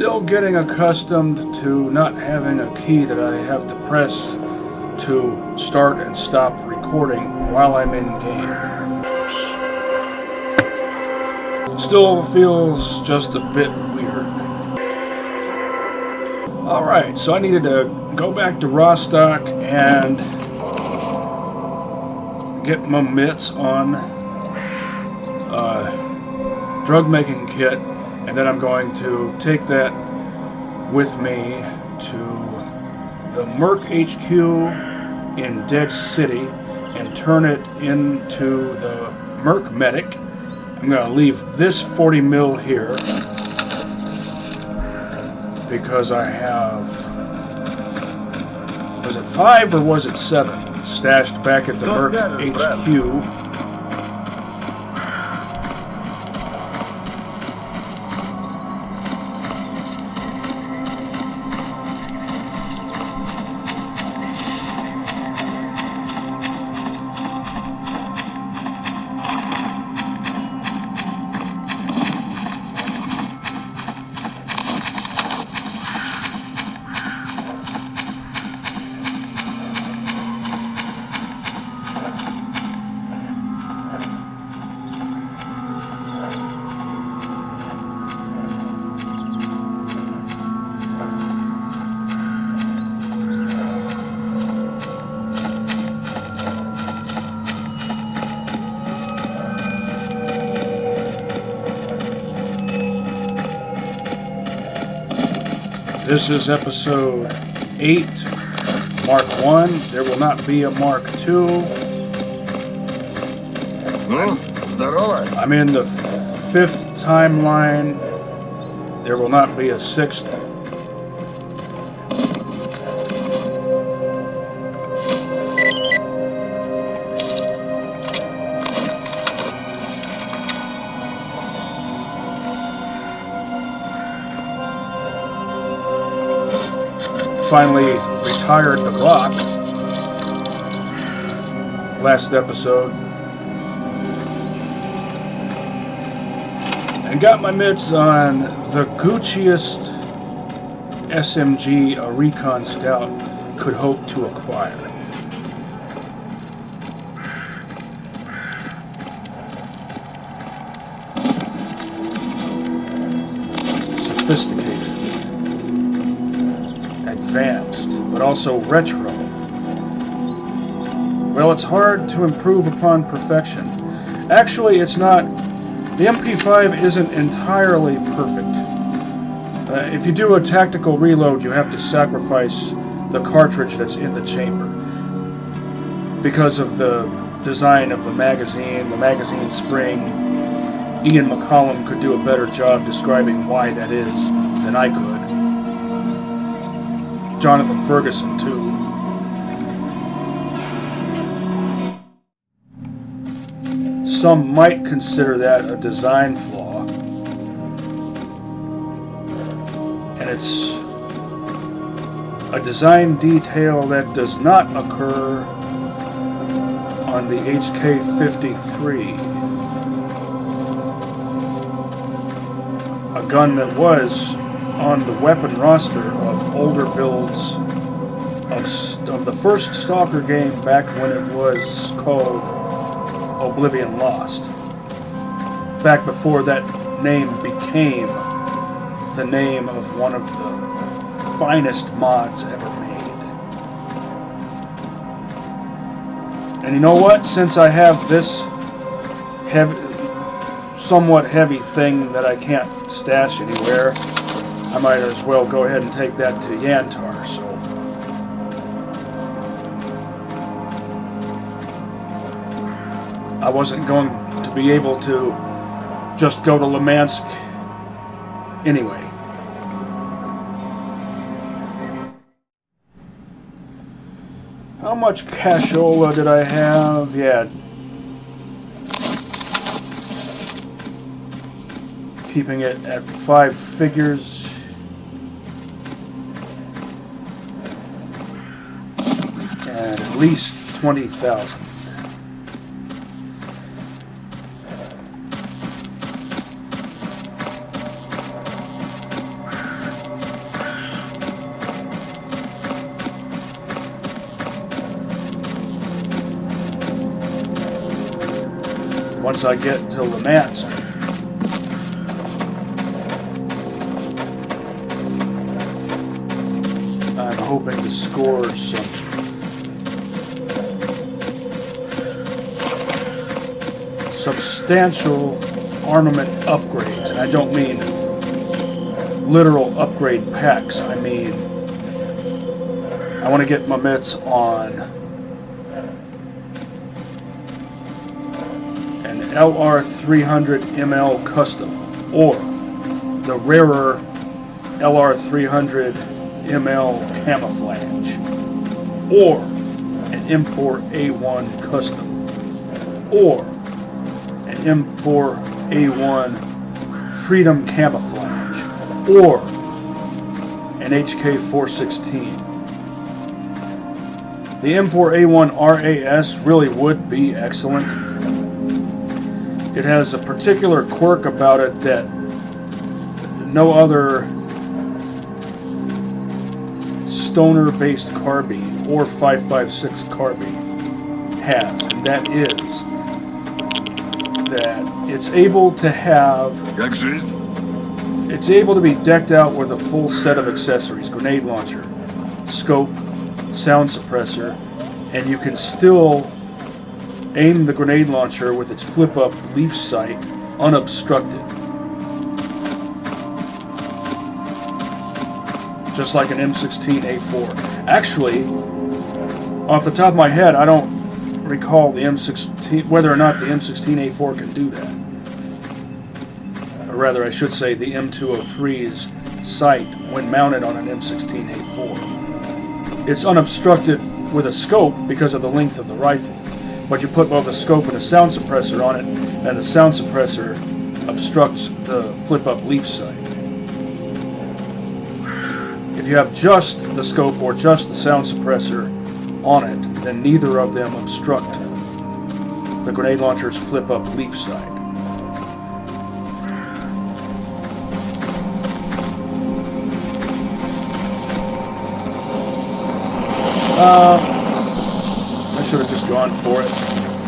Still getting accustomed to not having a key that I have to press to start and stop recording while I'm in game. Still feels just a bit weird. Alright, so I needed to go back to Rostock and get my mitts on drug making kit, and then I'm going to take that with me to the Merc HQ in Dead City and turn it into the Merc Medic. I'm going to leave this 40 mil here because I have, was it 5 or was it 7 stashed back at the Merc HQ. This is episode 8, Mark 1. There will not be a Mark 2. I'm in the 5th timeline. There will not be a 6th. Finally retired the Glock last episode and got my mitts on the Gucciest SMG a Recon Scout could hope to acquire. Sophisticated, advanced, but also retro. Well, it's hard to improve upon perfection. Actually, it's not. The MP5 isn't entirely perfect. If you do a tactical reload, you have to sacrifice the cartridge that's in the chamber because of the design of the magazine spring. Ian McCollum could do a better job describing why that is than I could. Jonathan Ferguson, too. Some might consider that a design flaw. And it's a design detail that does not occur on the HK-53. A gun that was on the weapon roster of older builds of the first S.T.A.L.K.E.R game back when it was called Oblivion Lost. Back before that name became the name of one of the finest mods ever made. And you know what? Since I have this somewhat heavy thing that I can't stash anywhere, I might as well go ahead and take that to Yantar, so. I wasn't going to be able to just go to Limansk anyway. How much cashola did I have? Yeah. Keeping it at 5 figures. And at least 20,000. once I get to Limansk. I'm hoping to score some substantial armament upgrades, and I don't mean literal upgrade packs. I mean, I want to get my mitts on an LR300 ML Custom, or the rarer LR300 ML Camouflage, or an M4A1 Custom, or an M4A1 Freedom Camouflage, or an HK416. The M4A1 RAS really would be excellent. It has a particular quirk about it that no other stoner-based carbine or 5.56 carbine has, and that is that it's able to have... It's able to be decked out with a full set of accessories: grenade launcher, scope, sound suppressor, and you can still aim the grenade launcher with its flip-up leaf sight unobstructed. Just like an M16A4. Actually, off the top of my head, I don't recall the M16, whether or not the M16A4 can do that. Or rather, I should say the M203's sight when mounted on an M16A4. It's unobstructed with a scope because of the length of the rifle, but you put both a scope and a sound suppressor on it, and the sound suppressor obstructs the flip-up leaf sight. If you have just the scope or just the sound suppressor on it, then neither of them obstruct the grenade launcher's flip-up leaf sight. I should have just gone for it.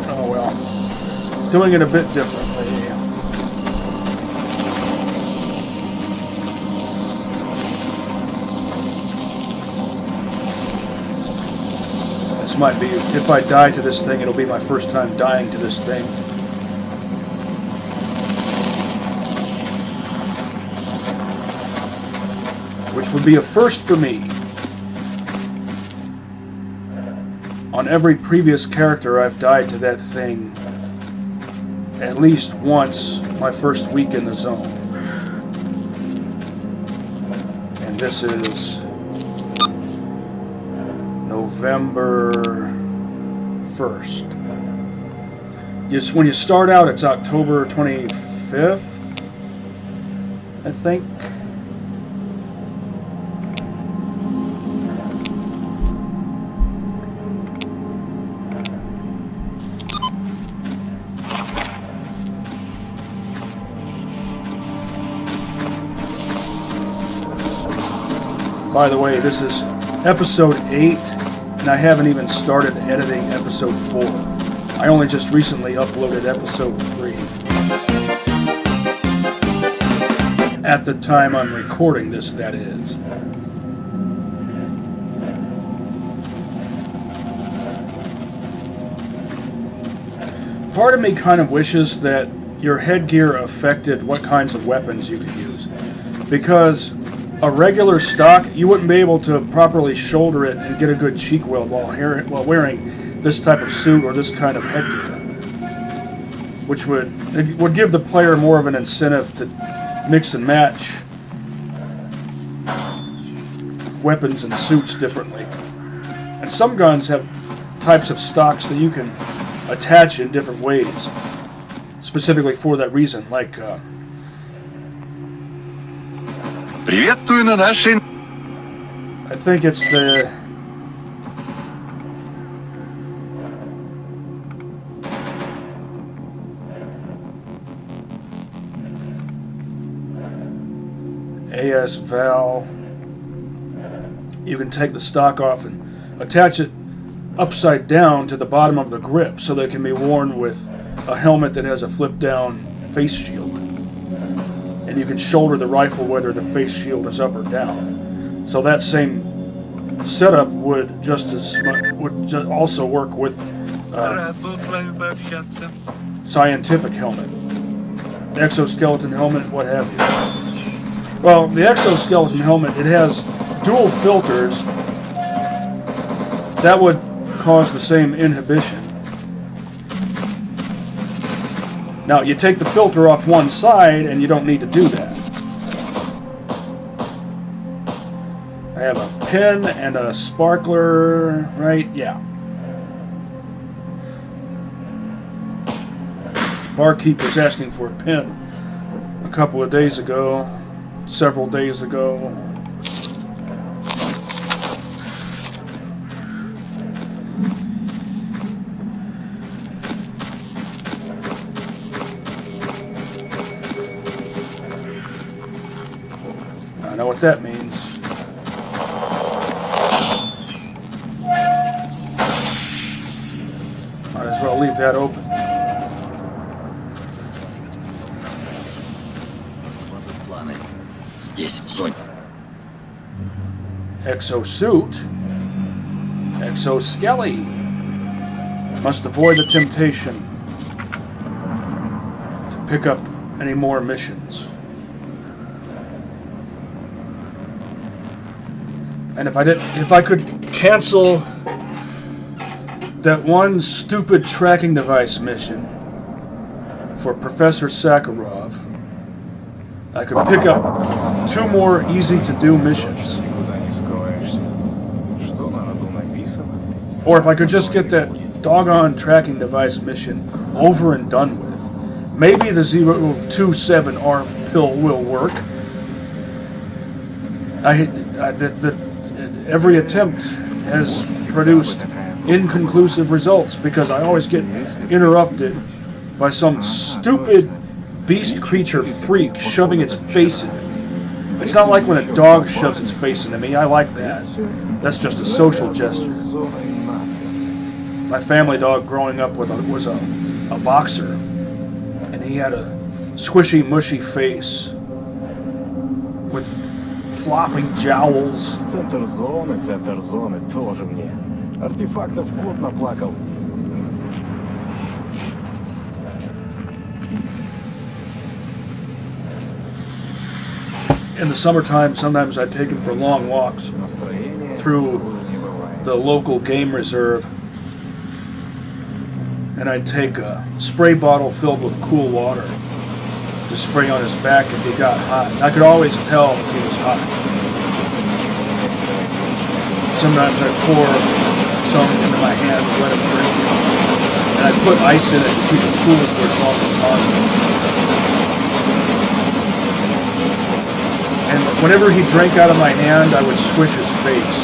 Oh well. Doing it a bit differently. This might be, if I die to this thing, it'll be my first time dying to this thing. Which would be a first for me. On every previous character, I've died to that thing at least once my first week in the zone. And this is November 1st. When you start out, it's October 25th, I think. By the way, this is episode 8, and I haven't even started editing episode 4. I only just recently uploaded episode 3. At the time I'm recording this, that is. Part of me kind of wishes that your headgear affected what kinds of weapons you could use. Because a regular stock, you wouldn't be able to properly shoulder it and get a good cheek weld while wearing this type of suit or this kind of headgear, which would give the player more of an incentive to mix and match weapons and suits differently. And some guns have types of stocks that you can attach in different ways, specifically for that reason, like Приветствую на нашей... I think it's the AS-Val. You can take the stock off and attach it upside down to the bottom of the grip so that it can be worn with a helmet that has a flip-down face shield, and you can shoulder the rifle whether the face shield is up or down. So that same setup would also work with scientific helmet, exoskeleton helmet, what have you. Well, the exoskeleton helmet, it has dual filters. That would cause the same inhibition. Now, you take the filter off one side, and you don't need to do that. I have a pin and a sparkler, right? Yeah. Barkeeper's asking for a pin a couple of days ago, several days ago. I know what that means. Might as well leave that open. Exosuit. Exo-Skelly. Must avoid the temptation to pick up any more missions. And if I could cancel that one stupid tracking device mission for Professor Sakharov, I could pick up 2 more easy-to-do missions. Or if I could just get that doggone tracking device mission over and done with, maybe the 027R pill will work. Every attempt has produced inconclusive results because I always get interrupted by some stupid beast creature freak shoving its face in me. It's not like when a dog shoves its face into me. I like that. That's just a social gesture. My family dog growing up was a boxer, and he had a squishy, mushy face with floppy jowls. Центр зоны, тоже мне. Артефактов кот наплакал. In the summertime, sometimes I'd take him for long walks through the local game reserve, and I'd take a spray bottle filled with cool water to spray on his back if he got hot. I could always tell if he was hot. Sometimes I'd pour some into my hand and let him drink it, and I'd put ice in it to keep it cool for as long as possible. And whenever he drank out of my hand, I would squish his face,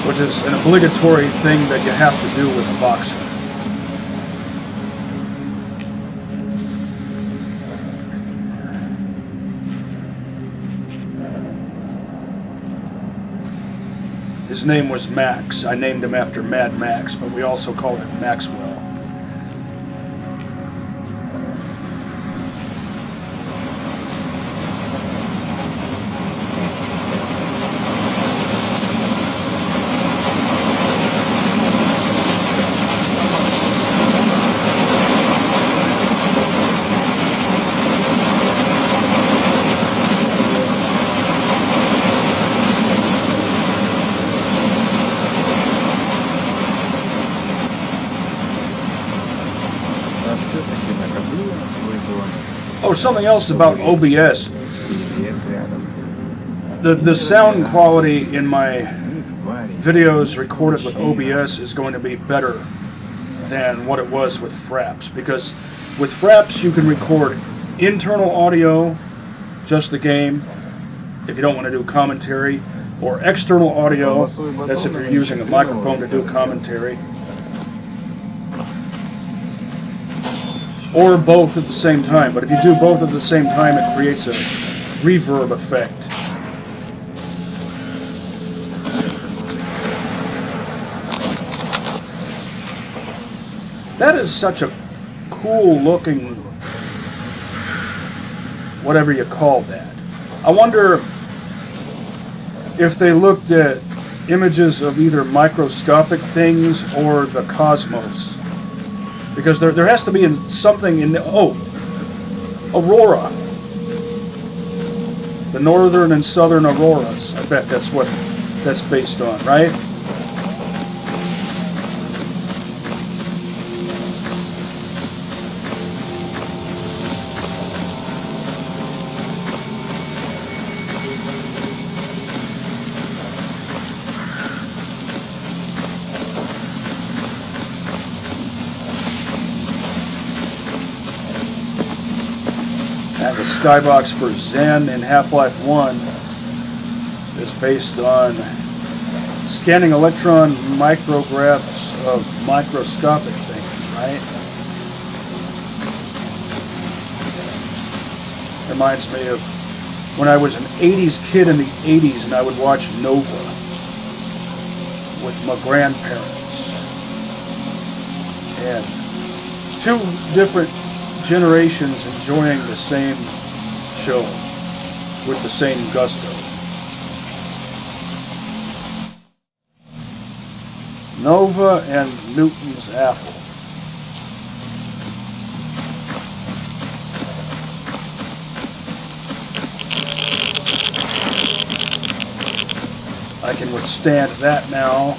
which is an obligatory thing that you have to do with a boxer. His name was Max. I named him after Mad Max, but we also called him Maxwell. Oh, something else about OBS. The sound quality in my videos recorded with OBS is going to be better than what it was with Fraps, because with Fraps you can record internal audio, just the game, if you don't want to do commentary, or external audio, that's if you're using a microphone to do commentary. Or both at the same time. But if you do both at the same time, it creates a reverb effect. That is such a cool looking, whatever you call that. I wonder if they looked at images of either microscopic things or the cosmos. Because there has to be something in the... Oh! Aurora. The northern and southern auroras. I bet that's what that's based on, right? And the skybox for Zen in Half-Life 1 is based on scanning electron micrographs of microscopic things, right? Reminds me of when I was an 80s kid in the 80s and I would watch Nova with my grandparents. And two different generations enjoying the same show with the same gusto. Nova and Newton's Apple. I can withstand that now.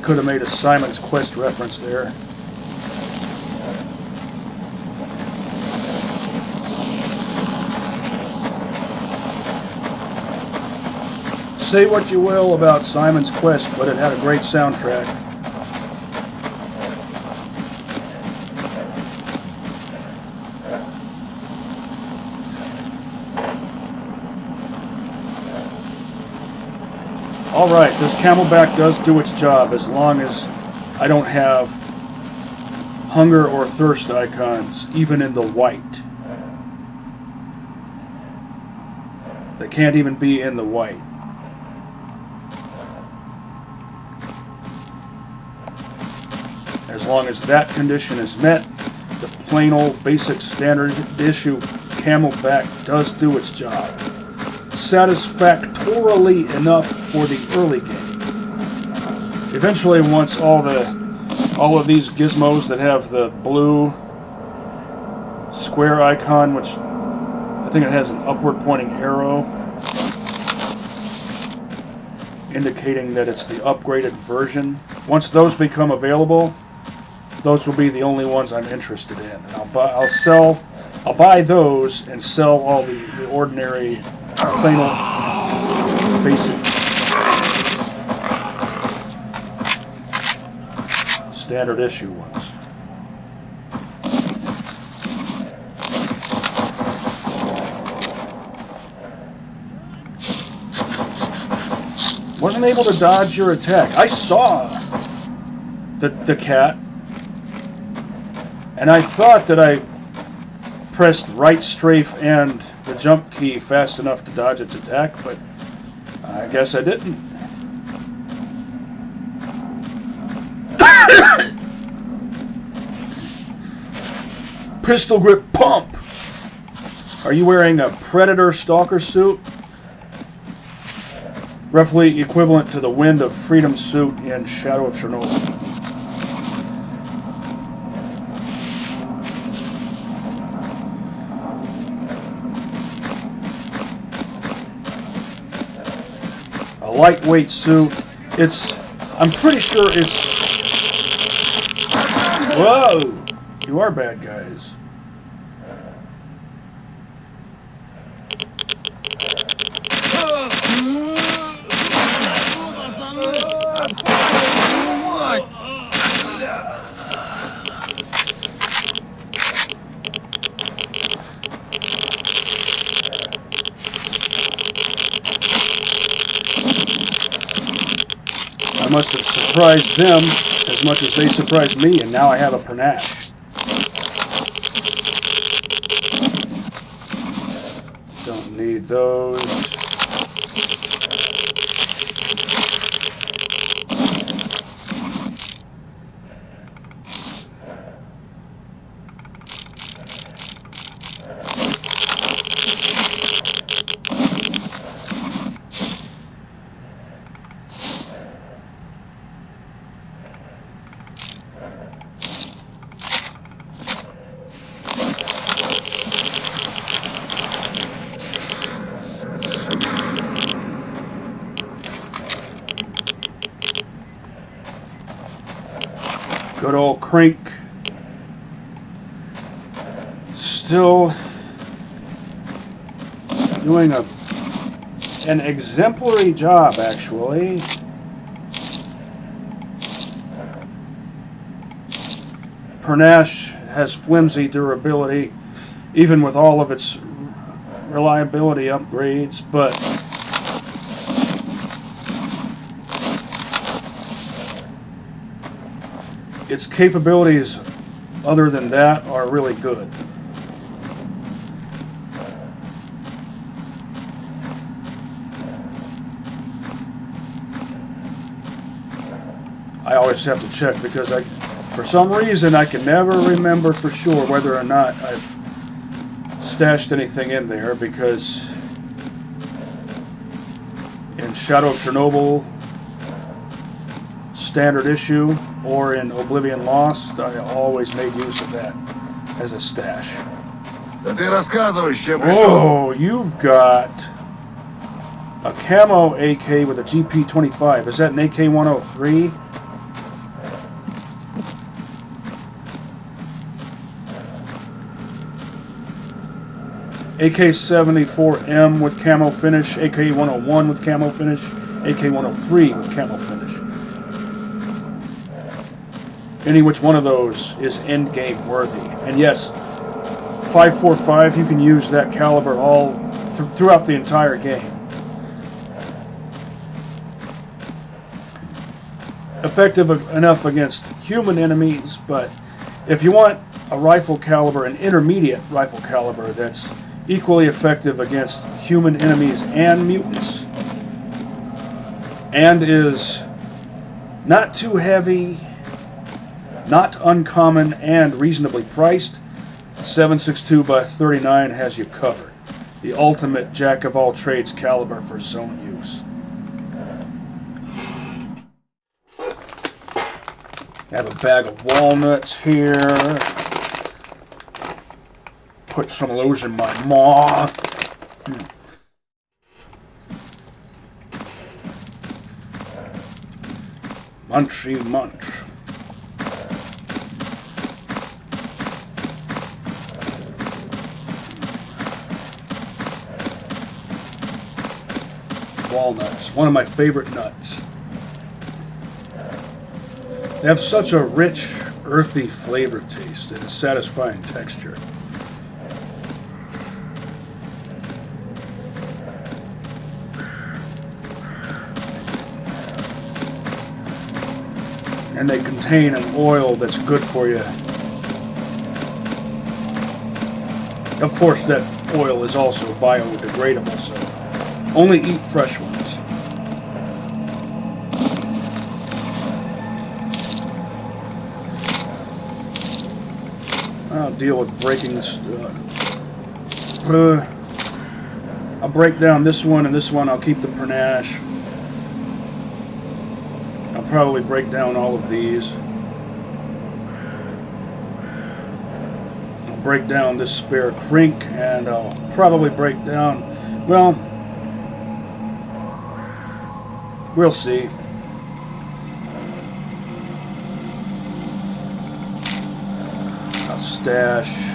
Could have made a Simon's Quest reference there. Say what you will about Simon's Quest, but it had a great soundtrack. Alright, this Camelback does do its job as long as I don't have hunger or thirst icons, even in the white. They can't even be in the white. As long as that condition is met, the plain old basic standard issue Camelback does do its job. Satisfactorily enough for the early game. Eventually, once all of these gizmos that have the blue square icon, which I think it has an upward pointing arrow indicating that it's the upgraded version. Once those become available, those will be the only ones I'm interested in. And I'll buy those and sell all the ordinary plain old basic standard issue ones. Wasn't able to dodge your attack. I saw the cat and I thought that I pressed right strafe and the jump key fast enough to dodge its attack, but I guess I didn't. Pistol grip pump! Are you wearing a Predator Stalker suit? Roughly equivalent to the Wind of Freedom suit in Shadow of Chernobyl. Lightweight suit. I'm pretty sure it's... Whoa! You are bad guys. must have surprised them as much as they surprised me, and now I have a panache. Don't need those. Good old Crank. Still doing an exemplary job, actually. Panache has flimsy durability, even with all of its reliability upgrades, but its capabilities, other than that, are really good. I always have to check because for some reason, I can never remember for sure whether or not I've stashed anything in there, because in Shadow of Chernobyl Standard Issue or in Oblivion Lost, I always made use of that as a stash. Да ты рассказывай, с чем пришел. Oh, you've got a camo AK with a GP25. Is that an AK-103? AK-74M with camo finish, AK-101 with camo finish, AK-103 with camo finish. Any which one of those is endgame worthy. And yes, 5.45, you can use that caliber all throughout the entire game. Effective enough against human enemies, but if you want a rifle caliber, an intermediate rifle caliber that's equally effective against human enemies and mutants, and is not too heavy, not uncommon, and reasonably priced, 7.62x39 has you covered. The ultimate jack-of-all-trades caliber for zone use. I have a bag of walnuts here. Put some of those in my maw. Munchy munch. Walnuts, one of my favorite nuts. They have such a rich, earthy flavor taste and a satisfying texture. And they contain an oil that's good for you. Of course, that oil is also biodegradable, so only eat fresh ones. I'll deal with breaking this. I'll break down this one and this one. I'll keep the panache. I'll probably break down all of these. I'll break down this spare crink, and I'll probably break down, well, we'll see. I'll stash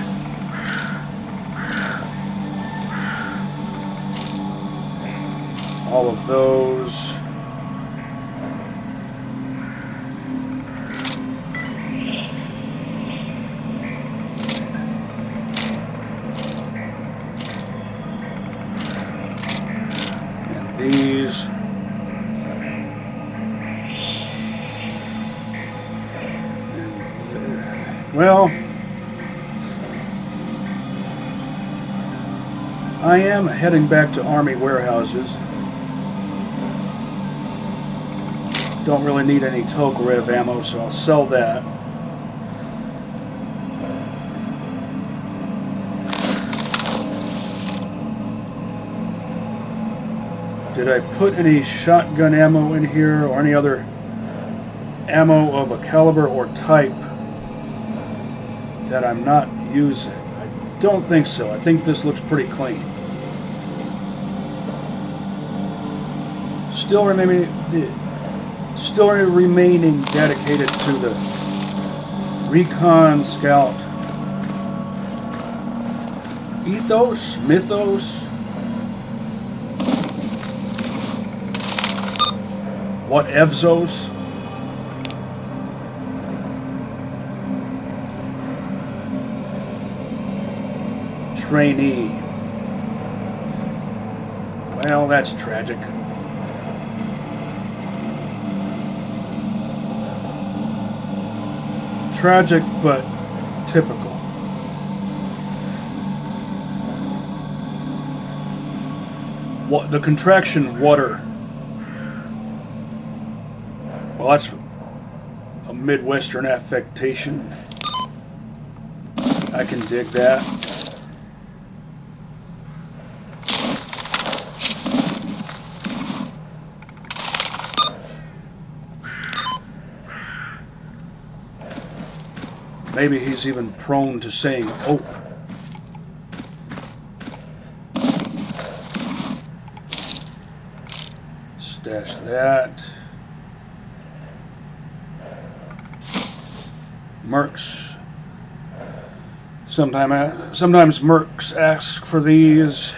all of those. And these. Well, I am heading back to Army warehouses. Don't really need any S.T.A.L.K.E.R ammo, so I'll sell that. Did I put any shotgun ammo in here or any other ammo of a caliber or type that I'm not using? I don't think so. I think this looks pretty clean. Still remaining dedicated to the Recon Scout mythos. What evzos? Trainee. Well, that's tragic. Tragic, but typical. What the contraction water? Well, that's a Midwestern affectation. I can dig that. Maybe he's even prone to saying "ope." Stash that. Mercs. Sometimes Mercs ask for these.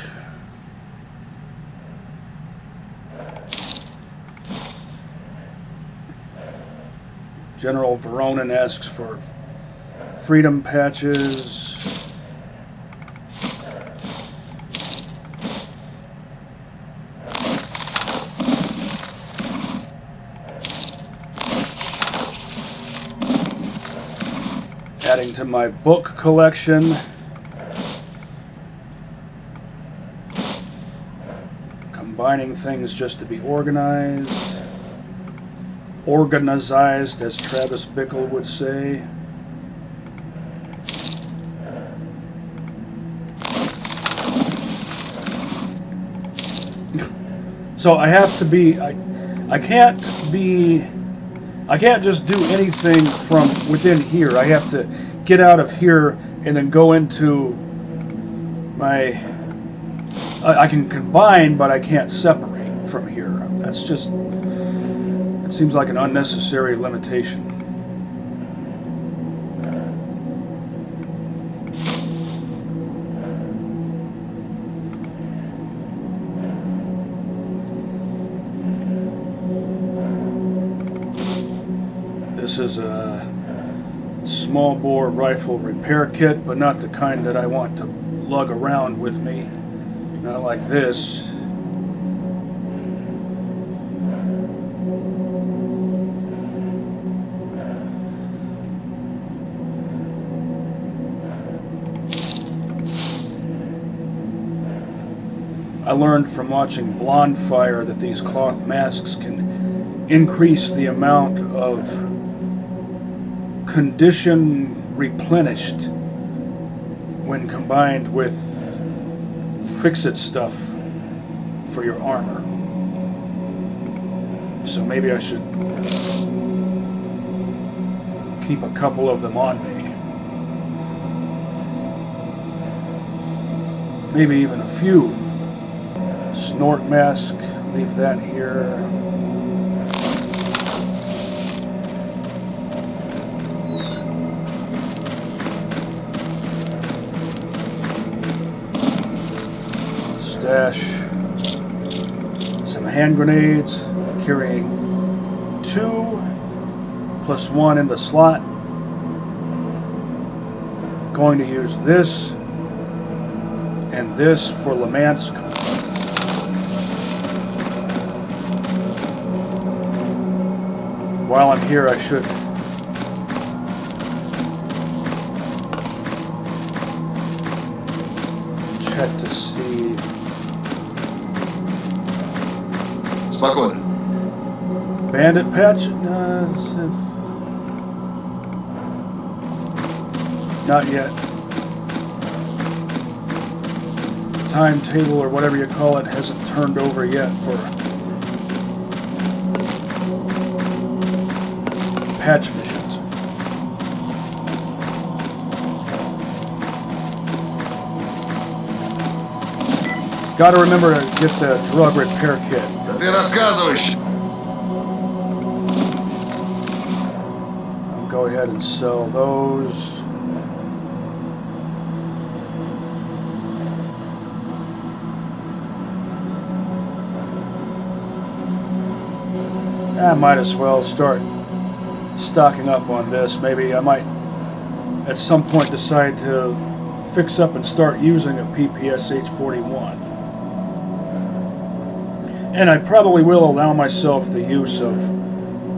General Veronin asks for freedom patches. Adding to my book collection. Combining things just to be organized. Organized, as Travis Bickle would say. So I have to be, I can't just do anything from within here. I have to get out of here and then go into my, I can combine, but I can't separate from here. That's just, it seems like an unnecessary limitation. This is a small bore rifle repair kit, but not the kind that I want to lug around with me. Not like this. I learned from watching Blonde Fire that these cloth masks can increase the amount of condition replenished when combined with fix-it stuff for your armor. So maybe I should keep a couple of them on me. Maybe even a few. Snort mask, leave that here. Stash some hand grenades, carrying 2 plus 1 in the slot. Going to use this and this for Lemansk. While I'm here, I should check to see. Спокойно. Bandit patch? Not yet. Timetable or whatever you call it hasn't turned over yet for patch missions. Gotta remember to get the drug repair kit. Да ты рассказываешь. I'll go ahead and sell those. I might as well start stocking up on this. Maybe I might at some point decide to fix up and start using a PPSH-41. And I probably will allow myself the use of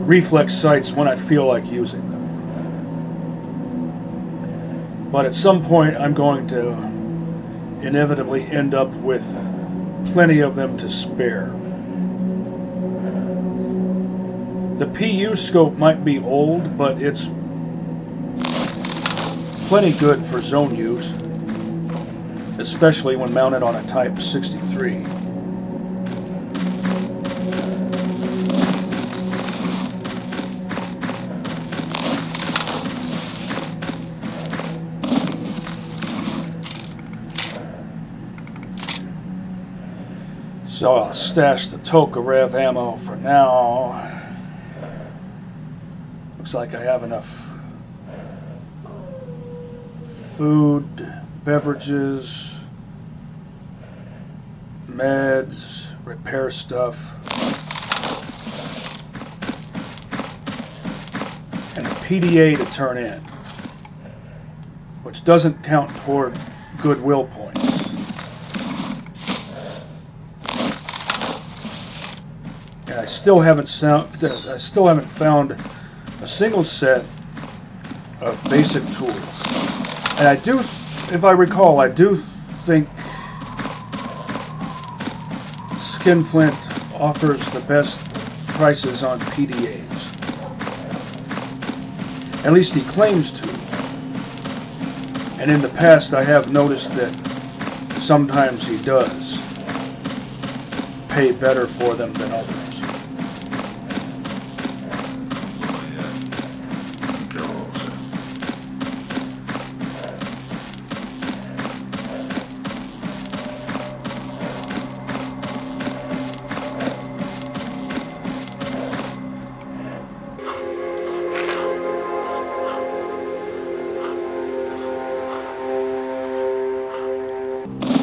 reflex sights when I feel like using them. But at some point I'm going to inevitably end up with plenty of them to spare. The PU scope might be old, but it's plenty good for zone use, especially when mounted on a Type 63. So I'll stash the S.T.A.L.K.E.R ammo for now. Looks like I have enough food, beverages, meds, repair stuff, and a PDA to turn in, which doesn't count toward goodwill points. And I still haven't found a single set of basic tools. And I do, if I recall, I do think Skinflint offers the best prices on PDAs. At least he claims to. And in the past I have noticed that sometimes he does pay better for them than others.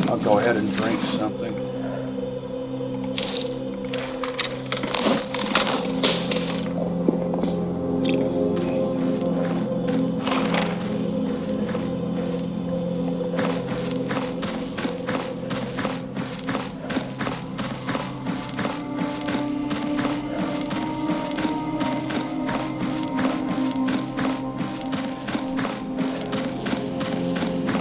I'll go ahead and drink something.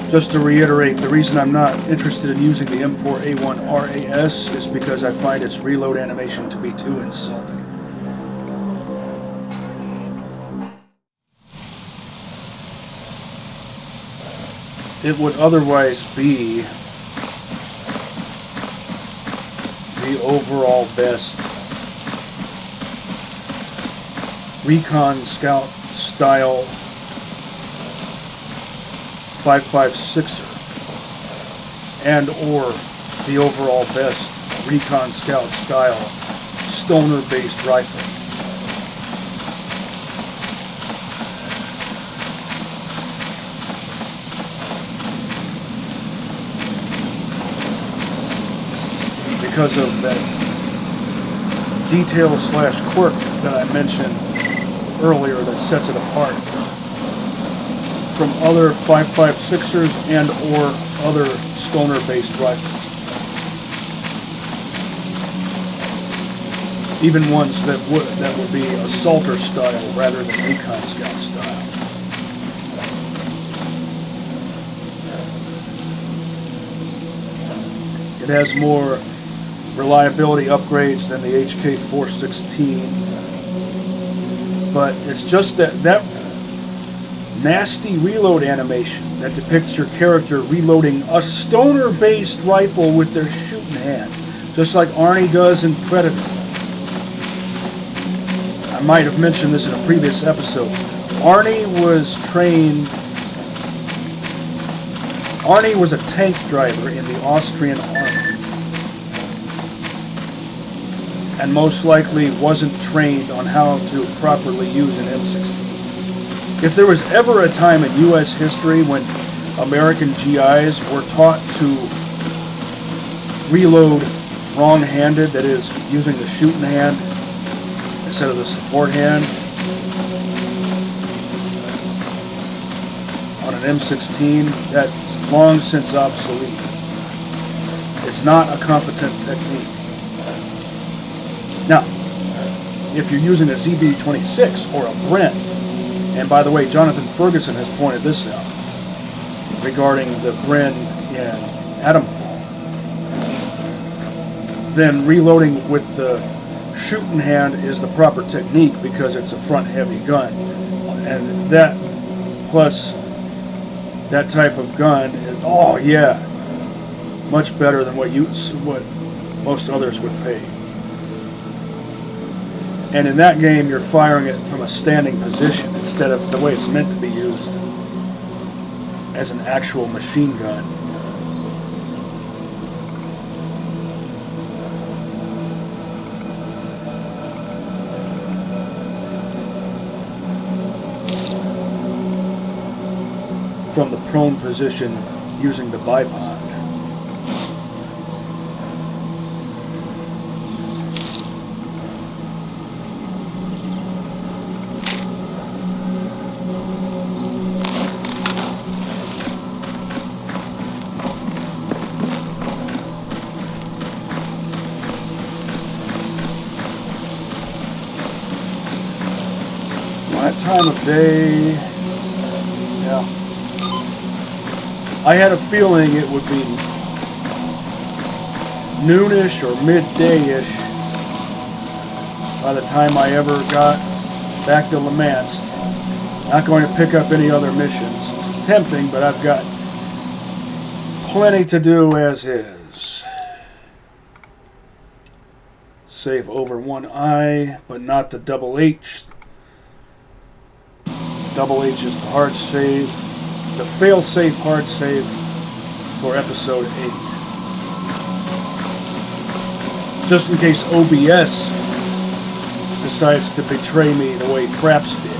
Just to reiterate, the reason I'm not interested in using the M4A1 RAS is because I find its reload animation to be too insulting. It would otherwise be the overall best Recon Scout style 5.56er and or the overall best Recon Scout style stoner based rifle. Because of that detail / quirk that I mentioned earlier that sets it apart from other 5.56ers and or other stoner-based rifles. Even ones that would be assaulter style rather than Recon Scout style. It has more reliability upgrades than the HK416. But it's just that nasty reload animation that depicts your character reloading a stoner-based rifle with their shooting hand, just like Arnie does in Predator. I might have mentioned this in a previous episode. Arnie was a tank driver in the Austrian army, and most likely wasn't trained on how to properly use an M16. If there was ever a time in U.S. history when American GIs were taught to reload wrong-handed, that is, using the shooting hand instead of the support hand on an M16, that's long since obsolete. It's not a competent technique. Now, if you're using a ZB-26 or a Brent, and by the way, Jonathan Ferguson has pointed this out regarding the Bren in Atomfall, then reloading with the shooting hand is the proper technique because it's a front-heavy gun. And that, plus that type of gun, is, oh yeah, much better than what most others would pay. And in that game, you're firing it from a standing position instead of the way it's meant to be used as an actual machine gun. From the prone position using the bipod. Time of day, yeah. I had a feeling it would be noonish or midday-ish by the time I ever got back to Le Mans. Not going to pick up any other missions. It's tempting, but I've got plenty to do as is. Save over one I, but not the double H. Double H is the hard save, the fail-safe hard save for episode 8. Just in case OBS decides to betray me the way Fraps did.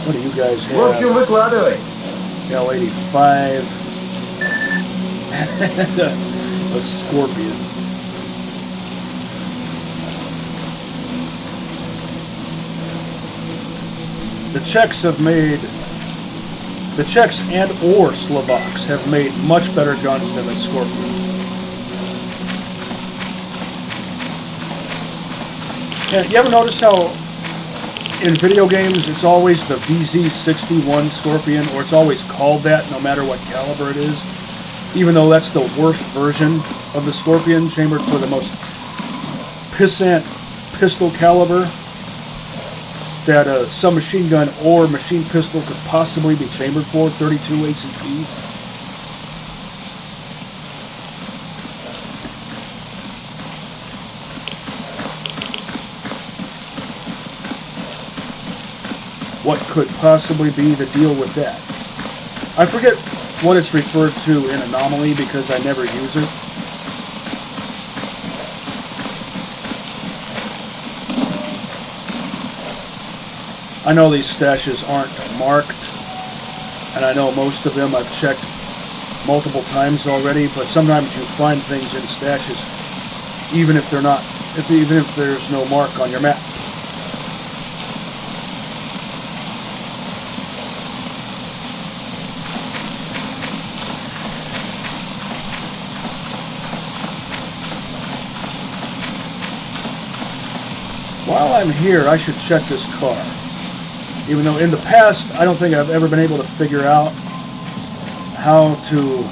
What do you guys have? L.8.5. A Scorpion. The Czechs and or Slovaks have made much better guns than the Scorpion. Yeah, you ever notice how in video games, it's always the VZ61 Scorpion, or it's always called that no matter what caliber it is, even though that's the worst version of the Scorpion, chambered for the most pissant pistol caliber that a submachine gun or machine pistol could possibly be chambered for, 32 ACP. What could possibly be the deal with that? I forget what it's referred to in Anomaly because I never use it. I know these stashes aren't marked, and I know most of them I've checked multiple times already, but sometimes you find things in stashes even if they're not, even if there's no mark on your map. while I'm here, I should check this car. Even though in the past, I don't think I've ever been able to figure out how to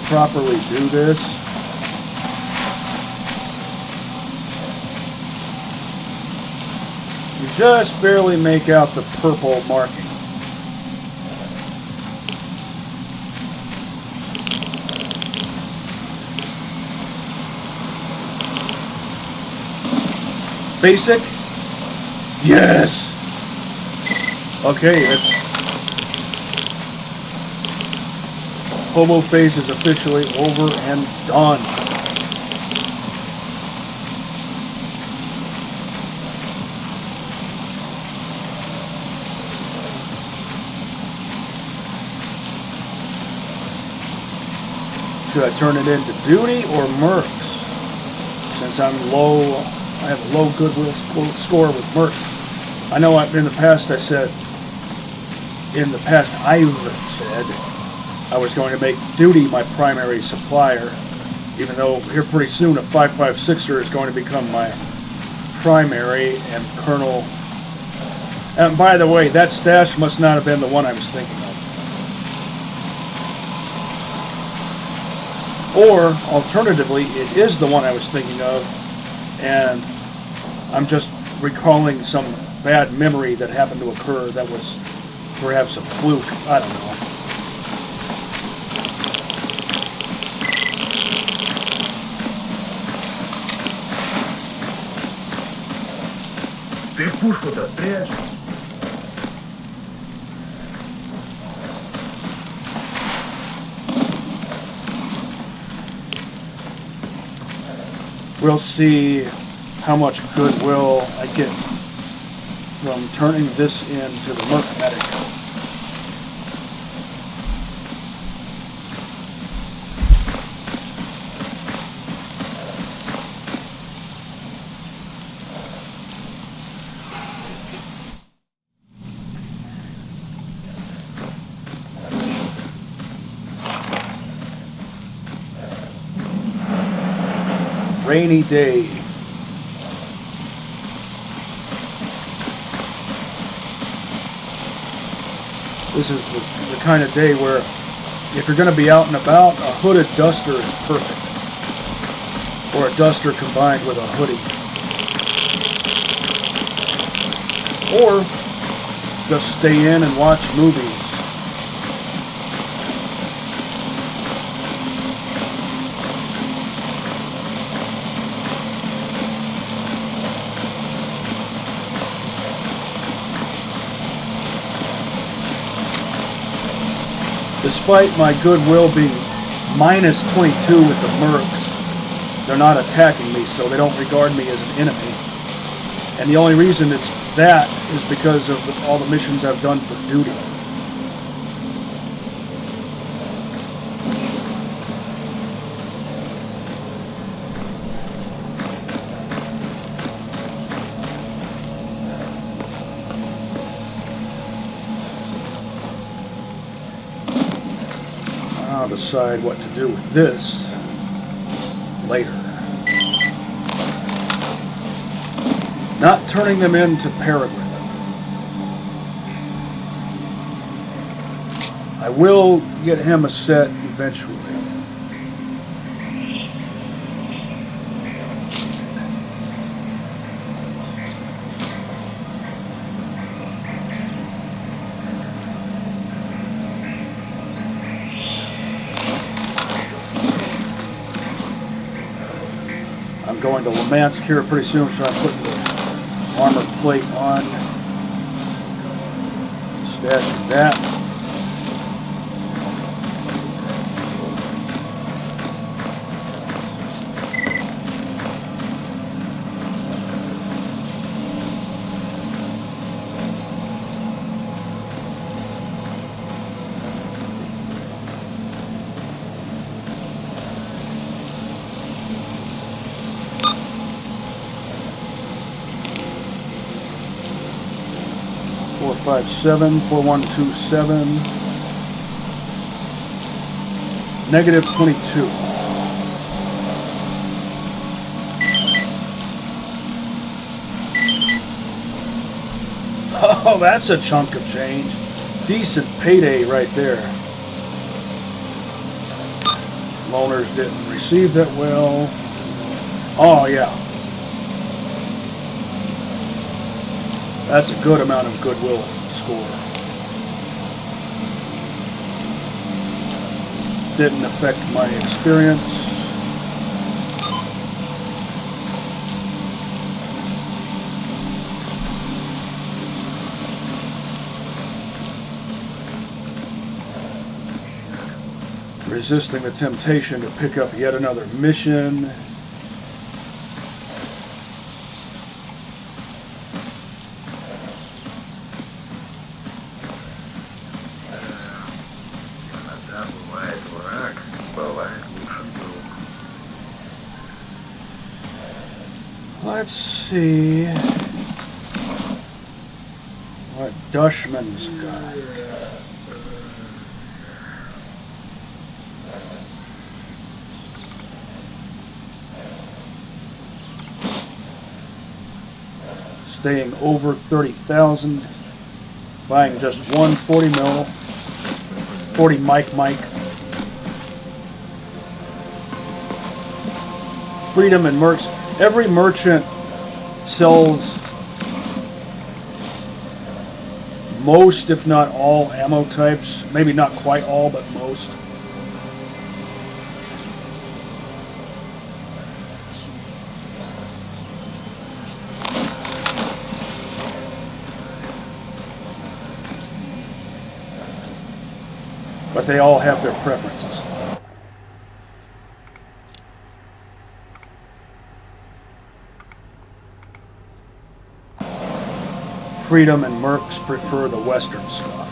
properly do this. You just barely make out the purple marking. Basic? Yes! Okay, it's... Hobo phase is officially over and done. Should I turn it into duty or mercs? Since I'm low, I have a low goodwill score with mercs. I know in the past I've said I was going to make duty my primary supplier, even though here pretty soon a 5.56er is going to become my primary and Colonel. And by the way, that stash must not have been the one I was thinking of. Or, alternatively, it is the one I was thinking of, and I'm just recalling some bad memory that happened to occur that was perhaps a fluke. I don't know. Ты пушку-то спрячь. We'll see how much goodwill I get from turning this into the Merc Medic. Rainy day. This is the kind of day where if you're going to be out and about, a hooded duster is perfect. Or a duster combined with a hoodie. Or just stay in and watch movies. Despite my goodwill being minus 22 with the mercs, they're not attacking me, so they don't regard me as an enemy. And the only reason it's that is because of all the missions I've done for duty. I'll decide what to do with this later. Not turning them into Peregrine. I will get him a set eventually. I'm going to Lemansk here pretty soon, so I'm putting the armor plate on. Stashing that. .457, 4127. Negative 22. Oh, that's a chunk of change. Decent payday right there. Loaners didn't receive that well. Oh, yeah. That's a good amount of goodwill score. Didn't affect my experience. Resisting the temptation to pick up yet another mission. Let's see what Dushman's got. Staying over 30,000, buying just one 40 mil, 40 mic. Freedom and Mercs. Every merchant sells most, if not all, ammo types. Maybe not quite all, but most. But they all have their preferences. Freedom and Mercs prefer the Western stuff.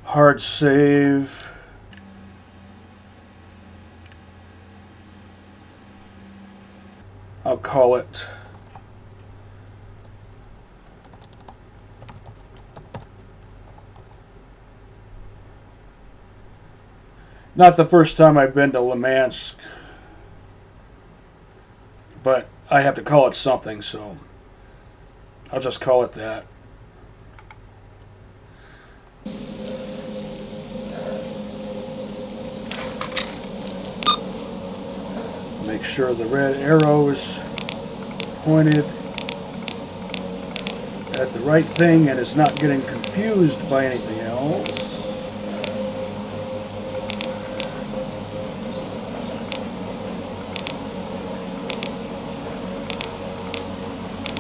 Hard save. I'll call it not the first time I've been to Lemansk, but I have to call it something, so I'll just call it that. Make sure the red arrow is pointed at the right thing and is not getting confused by anything else.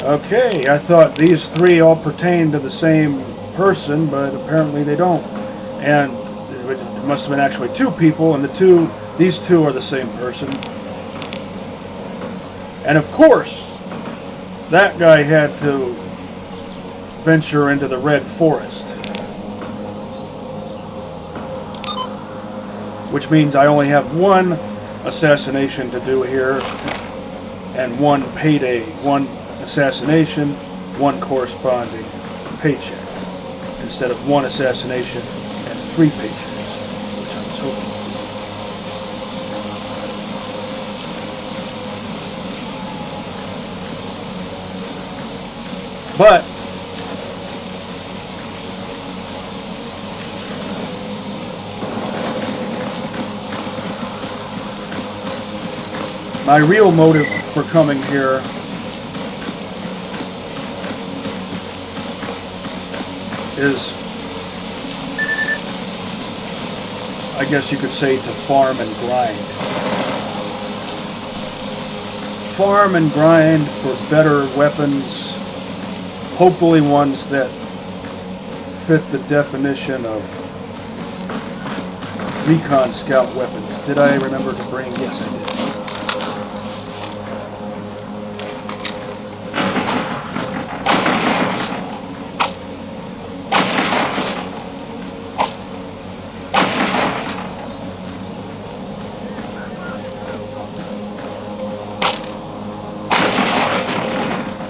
Okay, I thought these three all pertain to the same person, but apparently they don't. And it must have been actually two people, and these two are the same person. And of course, that guy had to venture into the Red Forest. Which means I only have one assassination to do here, and one payday, one assassination, one corresponding paycheck, instead of one assassination and 3 paychecks, which I was hoping for. But my real motive for coming here is, I guess you could say, to farm and grind. Farm and grind for better weapons, hopefully ones that fit the definition of Recon scout weapons. Did I remember to bring? Yes, I did.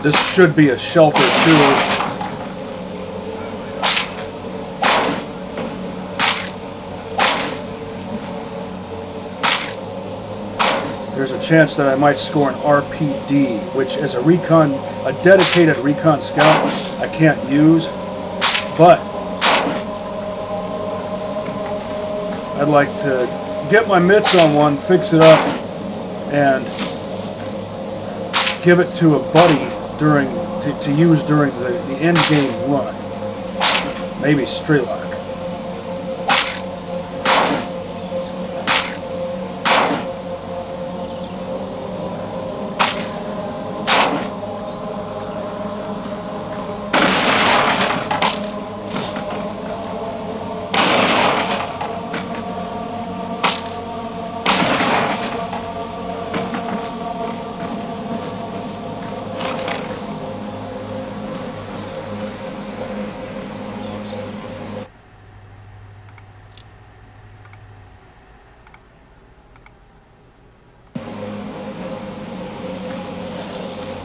This should be a shelter too. There's a chance that I might score an RPD, which is a recon, a dedicated recon scout I can't use, but I'd like to get my mitts on one, fix it up, and give it to a buddy to use during the end game run. Maybe S.T.A.L.K.E.R.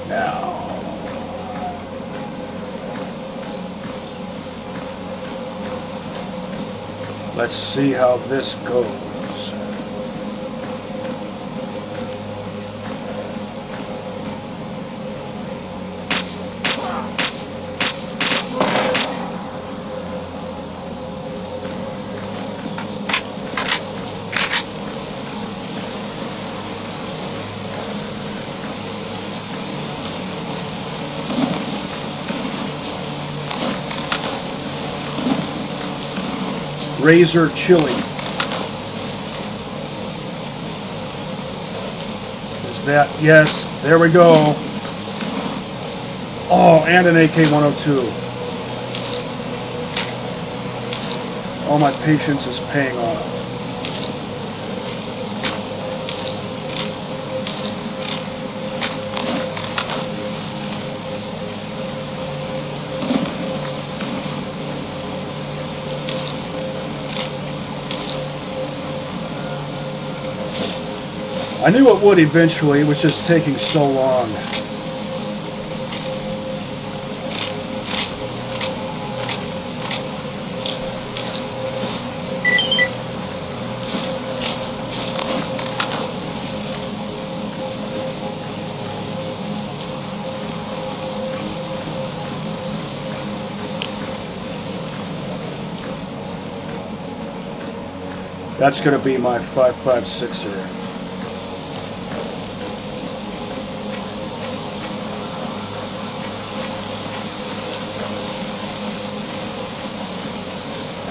Now, let's see how this goes. Razor chili. Is that? Yes. There we go. Oh, and an AK-102. All my patience is paying off. I knew it would eventually, it was just taking so long. That's going to be my 5.56er.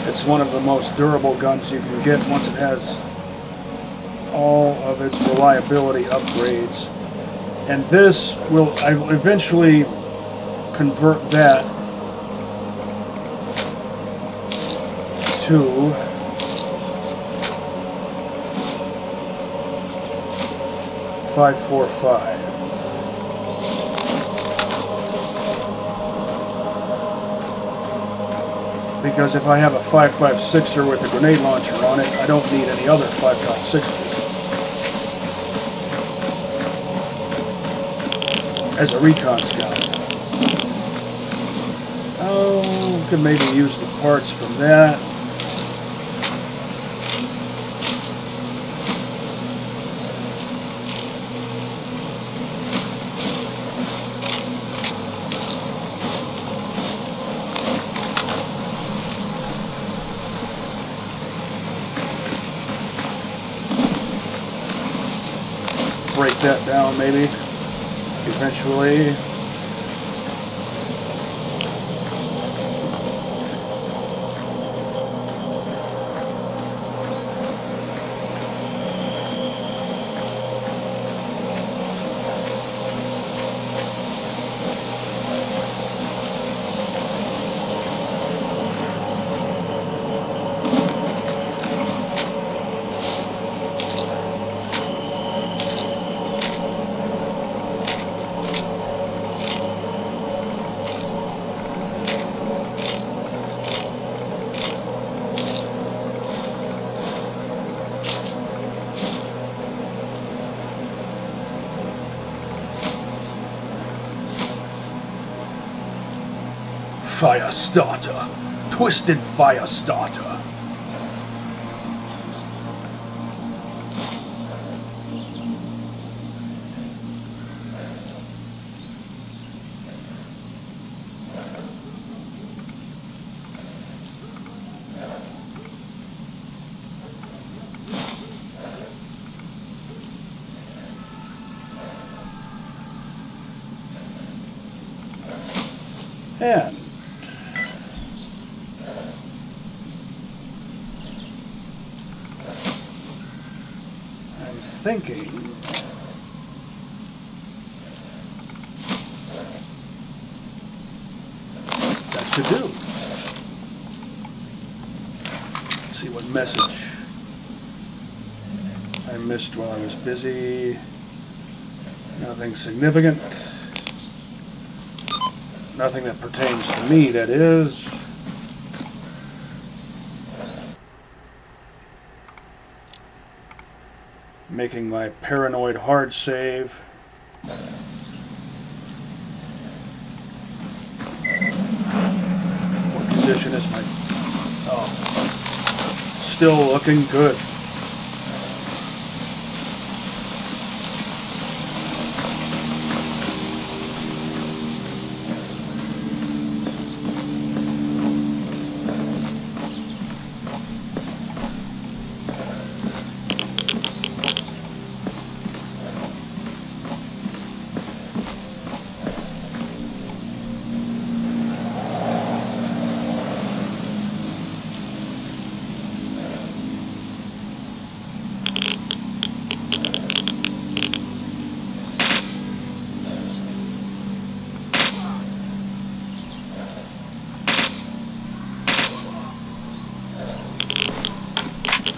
It's one of the most durable guns you can get once it has all of its reliability upgrades. And this will eventually convert that to .545. Because if I have a 5.56er with a grenade launcher on it, I don't need any other 5.56ers as a recon scout. Oh, could maybe use the parts from that. Break that down maybe eventually. Fire starter. Twisted fire starter. And I'm thinking that should do. Let's see what message I missed while I was busy. Nothing significant. Nothing that pertains to me, that is. Making my paranoid hard save. What condition is my... Oh. Still looking good.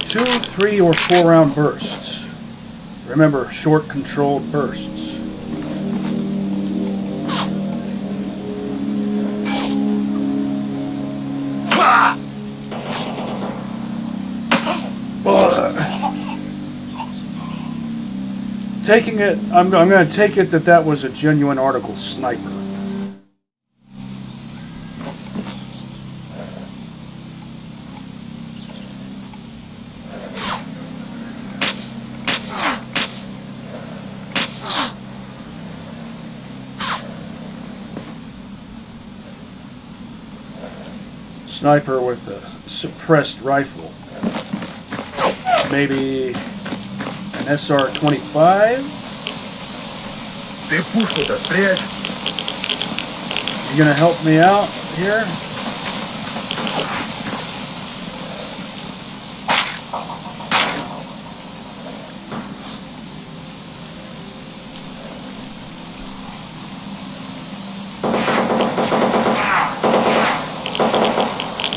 Two, 3, or 4 round bursts. Remember, short controlled bursts. Taking it, I'm going to take it that was a genuine article sniper. Sniper with a suppressed rifle. Maybe an SR-25? You gonna help me out here?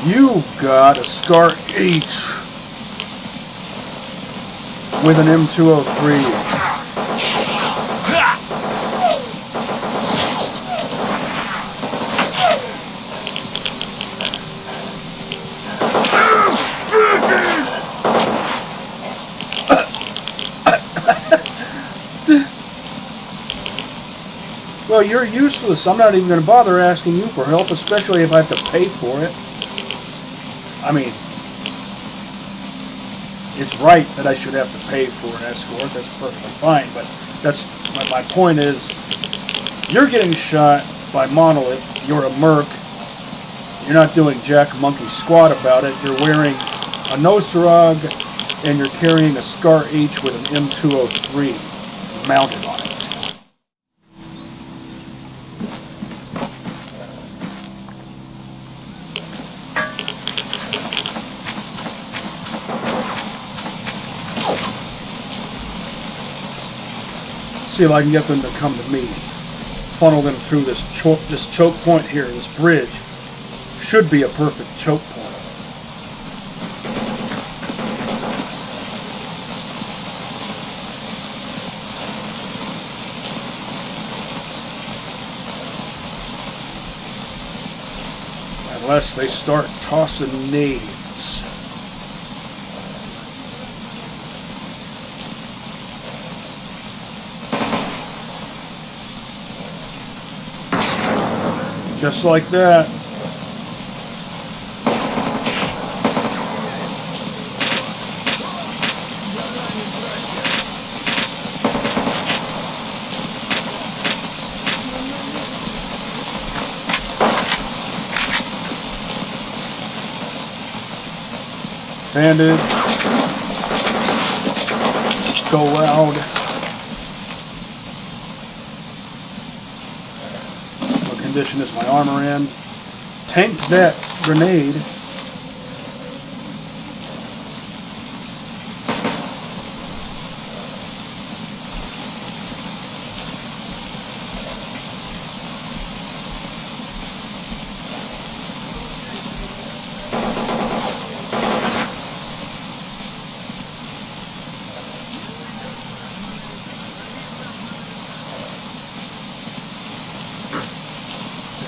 You've got a S.T.A.L.K.E.R with an M203. Well, you're useless. I'm not even going to bother asking you for help, especially if I have to pay for it. I mean, it's right that I should have to pay for an escort. That's perfectly fine. But that's my point is, you're getting shot by Monolith. You're a merc. You're not doing jack monkey squat about it. You're wearing a Nosarog, and you're carrying a S.T.A.L.K.E.R with an M203 mounted on it. See if I can get them to come to me. Funnel them through this choke point here, this bridge. Should be a perfect choke point. Unless they start tossing nades. Just like that. bandage. Go loud. What condition is my armor in? Tanked that grenade.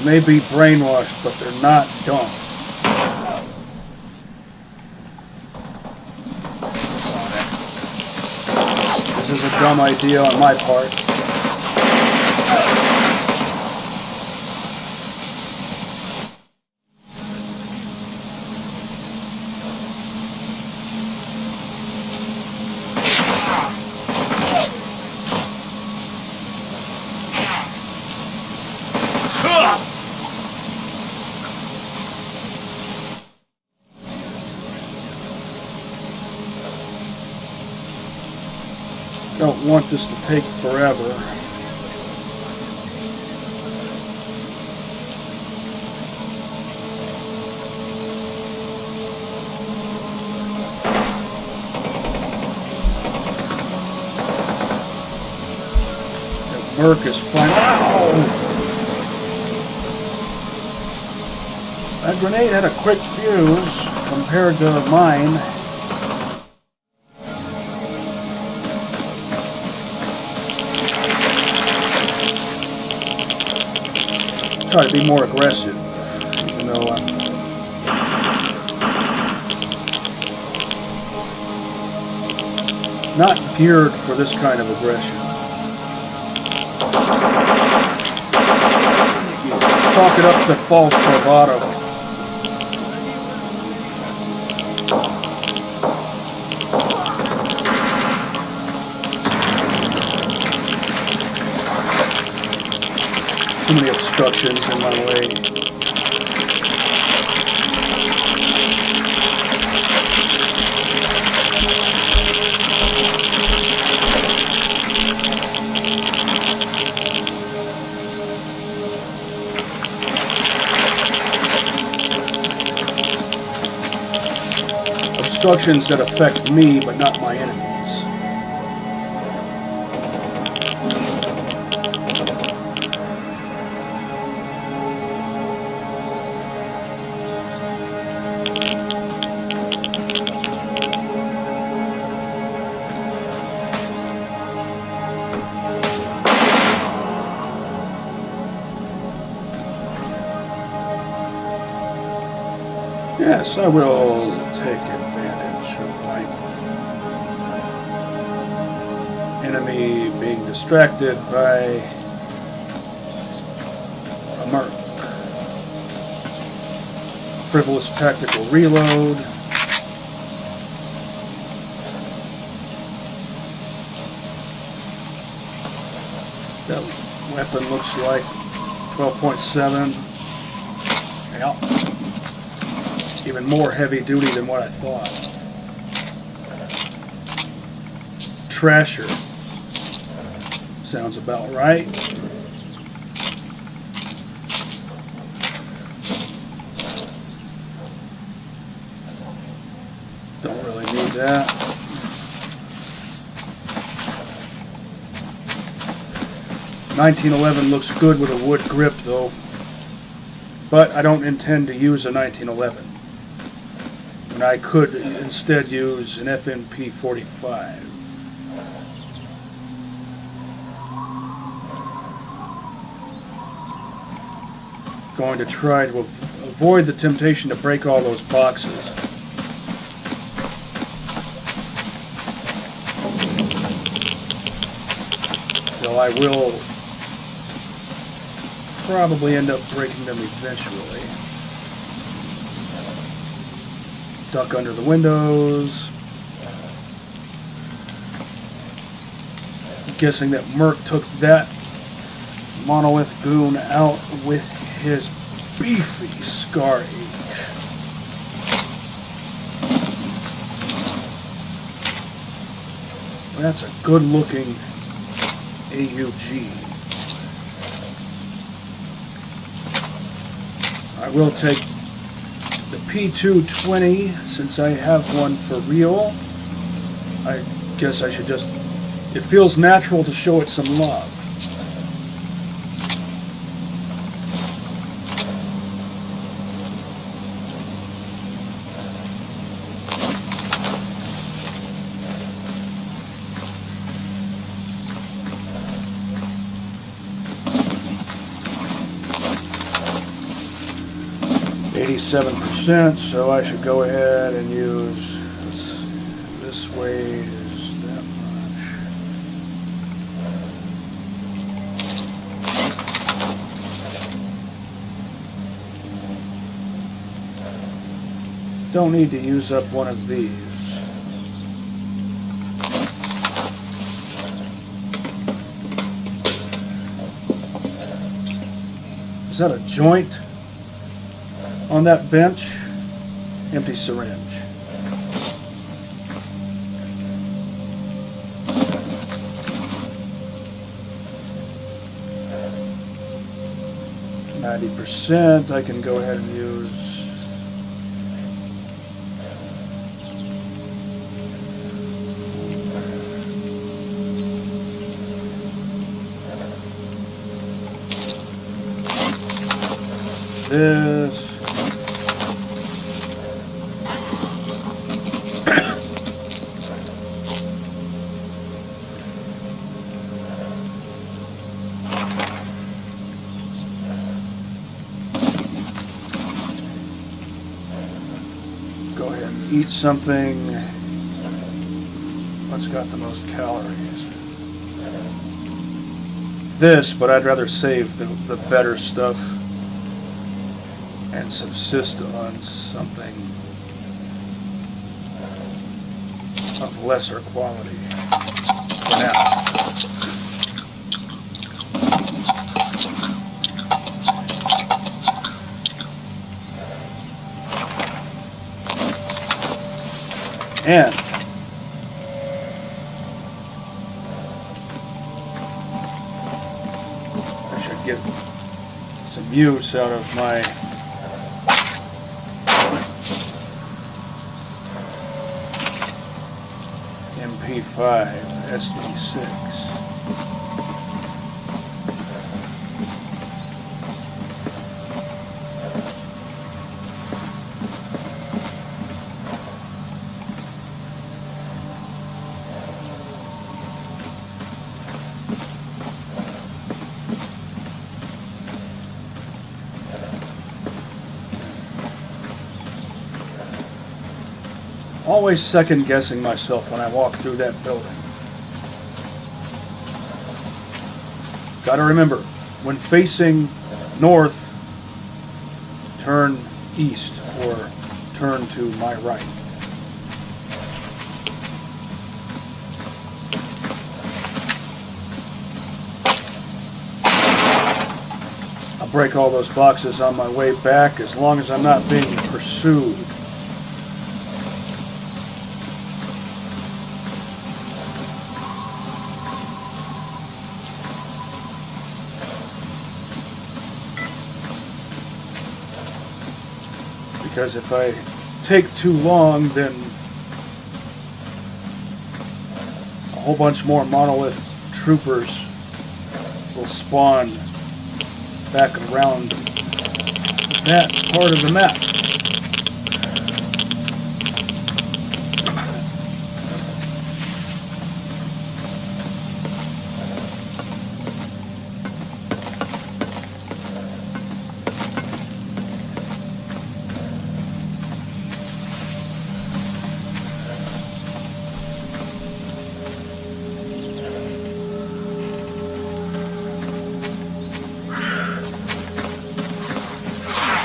They may be brainwashed, but they're not dumb. This is a dumb idea on my part. Don't want this to take forever. That Merc is fine. Ow! That grenade had a quick fuse compared to mine. Try to be more aggressive, even though I'm not geared for this kind of aggression. Chalk it up to false bravado. Too many obstructions in my way. Obstructions that affect me, but not my enemies. Yes, I will take advantage of my enemy being distracted by a Merc. Frivolous tactical reload. That weapon looks like 12.7. Yeah. Even more heavy duty than what I thought. Trasher. Sounds about right. Don't really need that. .1911 looks good with a wood grip though. But I don't intend to use a 1911. And I could instead use an FMP45. Going to try to avoid the temptation to break all those boxes. Though I will probably end up breaking them eventually. Duck under the windows. I'm guessing that Merc took that monolith goon out with his beefy S.T.A.L.K.E.R. That's a good-looking AUG. I will take the P220 since I have one for real. I guess I should just... It feels natural to show it some love. %, so I should go ahead and use this weighs that much. Don't need to use up one of these. Is that a joint on that bench? Empty syringe. %, I can go ahead and use this. Eat something what's got the most calories. This, but I'd rather save the better stuff and subsist on something of lesser quality for now. And I should get some use out of my MP5 SD6. Always second guessing myself when I walk through that building. Gotta remember, when facing north, turn east or turn to my right. I'll break all those boxes on my way back as long as I'm not being pursued. Because if I take too long, then a whole bunch more monolith troopers will spawn back around that part of the map.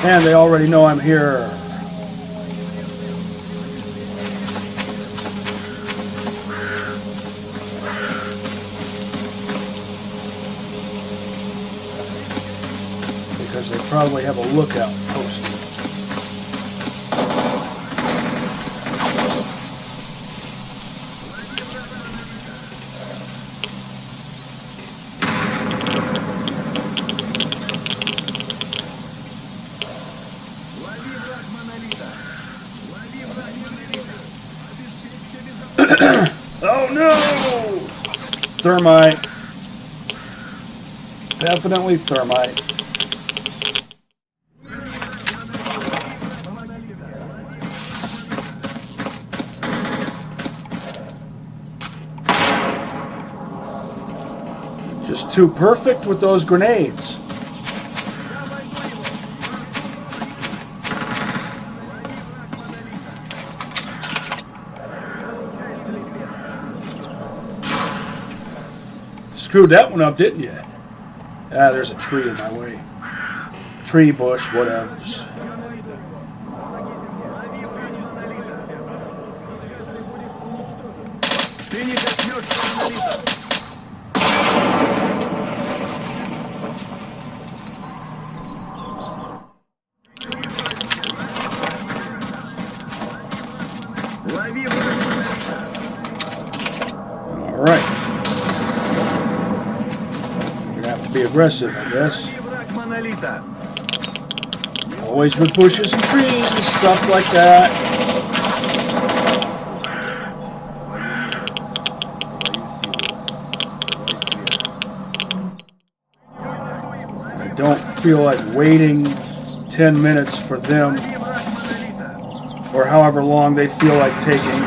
And they already know I'm here. Because they probably have a lookout posted. Oh no! Thermite. Definitely thermite. Just too perfect with those grenades. Screwed that one up, didn't you? Ah, there's a tree in my way. Tree, bush, whatever. Alright. We're gonna have to be aggressive, I guess. Always with bushes and trees and stuff like that. I don't feel like waiting 10 minutes for them, or however long they feel like taking.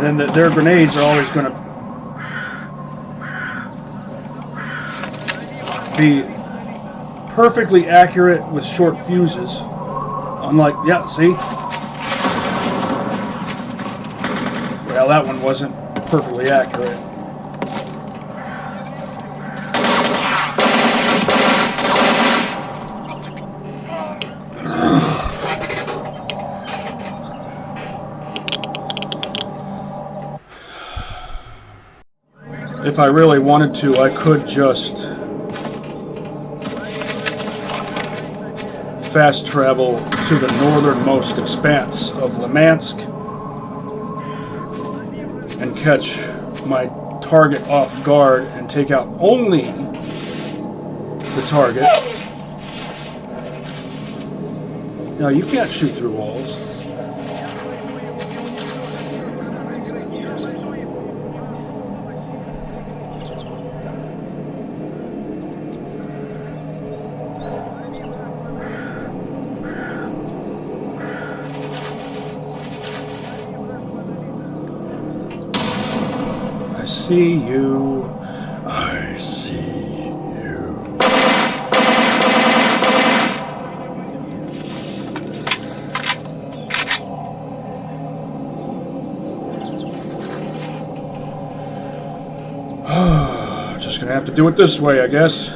And then their grenades are always going to be perfectly accurate with short fuses. Unlike, yeah, see? Well, that one wasn't perfectly accurate. If I really wanted to, I could just fast travel to the northernmost expanse of Limansk and catch my target off guard and take out only the target. Now, you can't shoot through walls. I see you. I see you. Just gonna have to do it this way, I guess.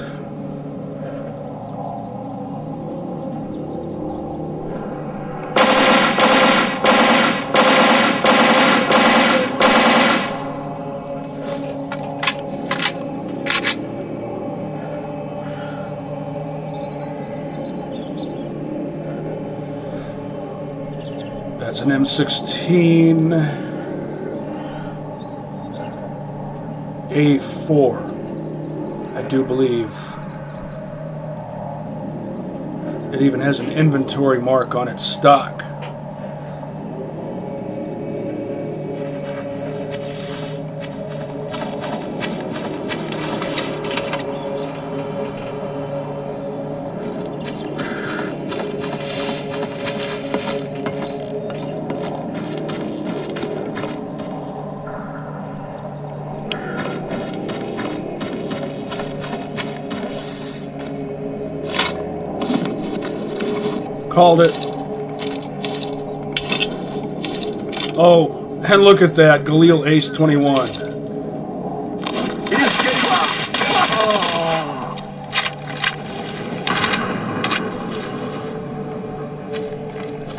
That's an M16 A4, I do believe. It even has an inventory mark on its stock. Called it. Oh, and look at that, Galil Ace 21.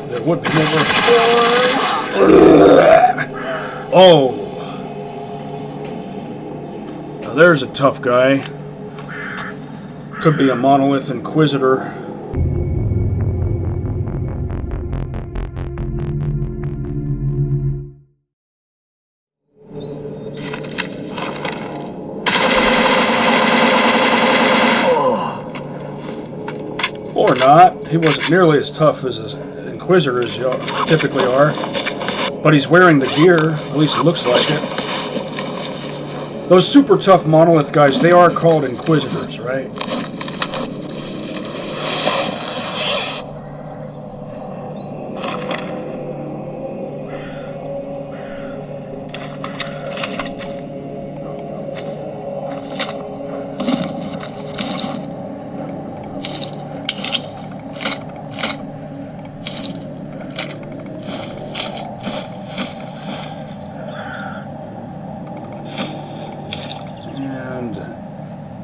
There would be more. Oh. Now there's a tough guy. Could be a monolith inquisitor. Or not. he wasn't nearly as tough as his Inquisitors typically are, but he's wearing the gear, at least it looks like it. Those super tough monolith guys, they are called Inquisitors, right?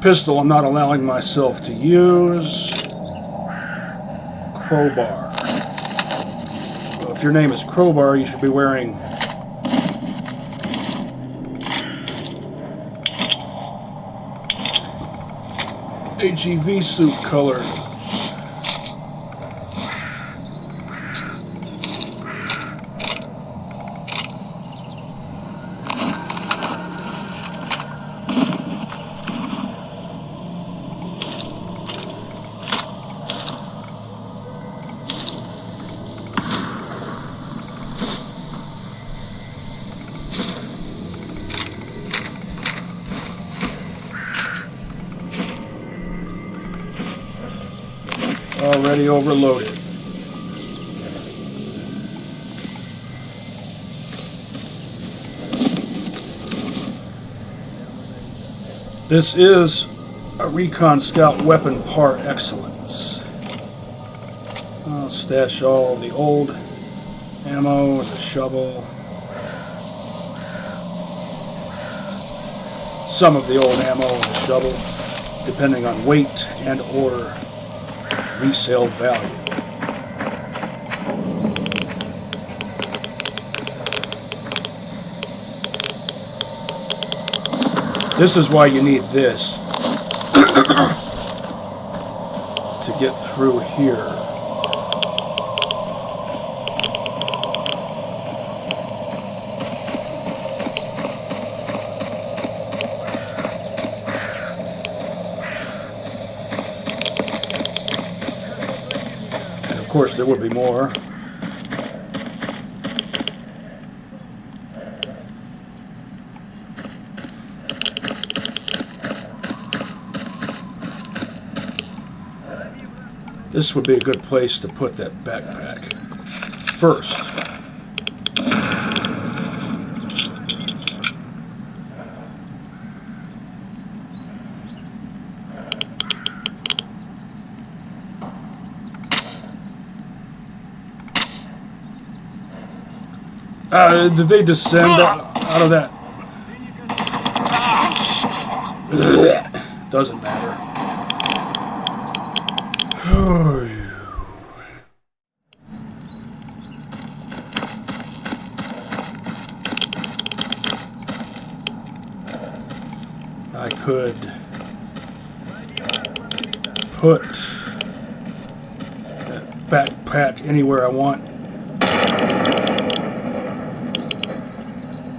Pistol I'm not allowing myself to use. Crowbar. Well, if your name is Crowbar, you should be wearing HEV suit color. Already overloaded. This is a Recon Scout weapon par excellence. I'll stash all the old ammo with the shovel. Some of the old ammo and the shovel, depending on weight and or resale value. This is why you need this to get through here. Of course, there would be more. This would be a good place to put that backpack first. Did they descend out of that? Doesn't matter. I could put that backpack anywhere I want.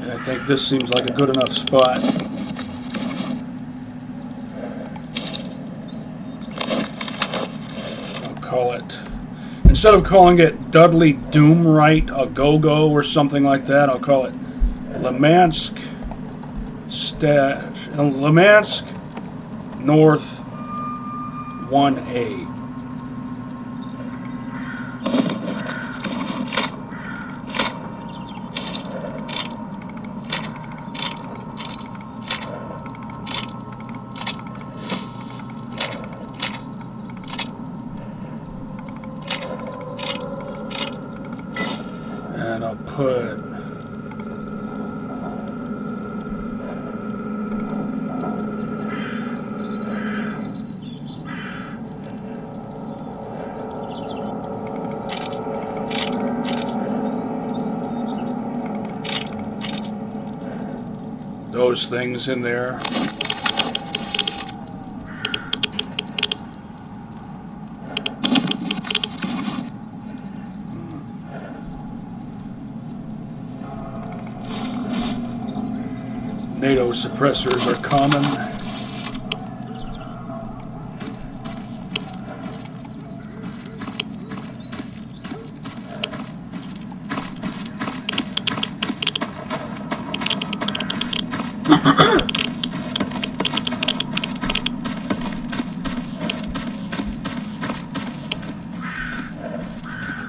I think this seems like a good enough spot. I'll call it, instead of calling it Dudley Doomright a Go-Go or something like that, I'll call it Lemansk Stash, Lemansk North 1A. And I'll put those things in there. NATO suppressors are common.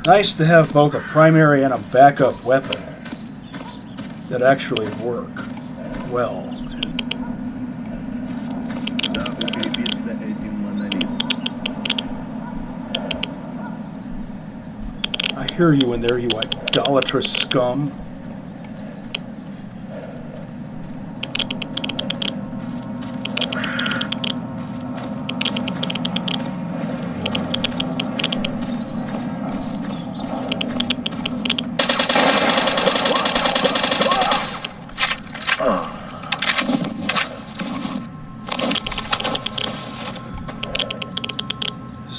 Nice to have both a primary and a backup weapon that actually work well. I hear you in there, you idolatrous scum.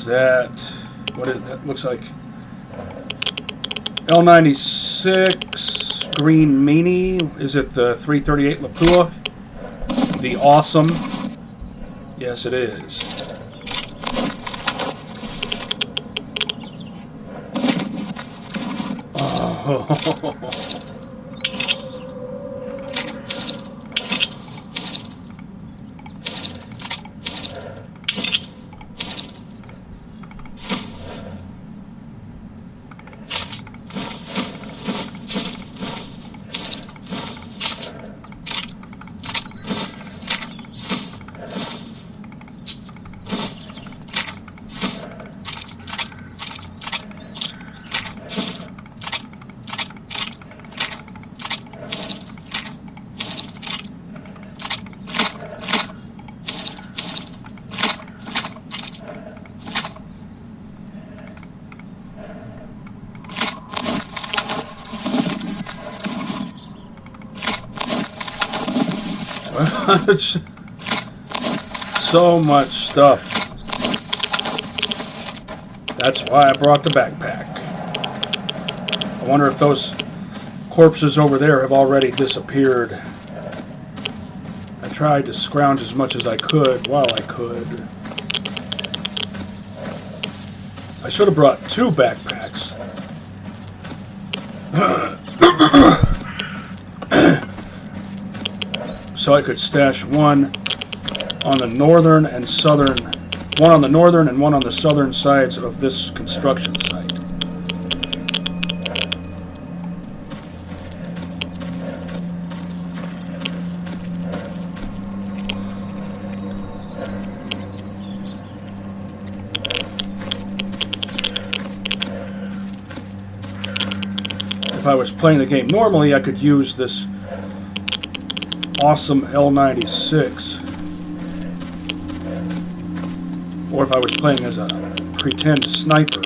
That what it looks like L96 green meanie. Is it the 338 Lapua? The awesome. Yes, it is. Oh. So much stuff. That's why I brought the backpack. I wonder if those corpses over there have already disappeared. I tried to scrounge as much as I could while I could. I should have brought 2 backpacks. So I could stash one on the northern and southern, one on the northern and one on the southern sides of this construction site. If I was playing the game normally, I could use this awesome L96. Or if I was playing as a pretend sniper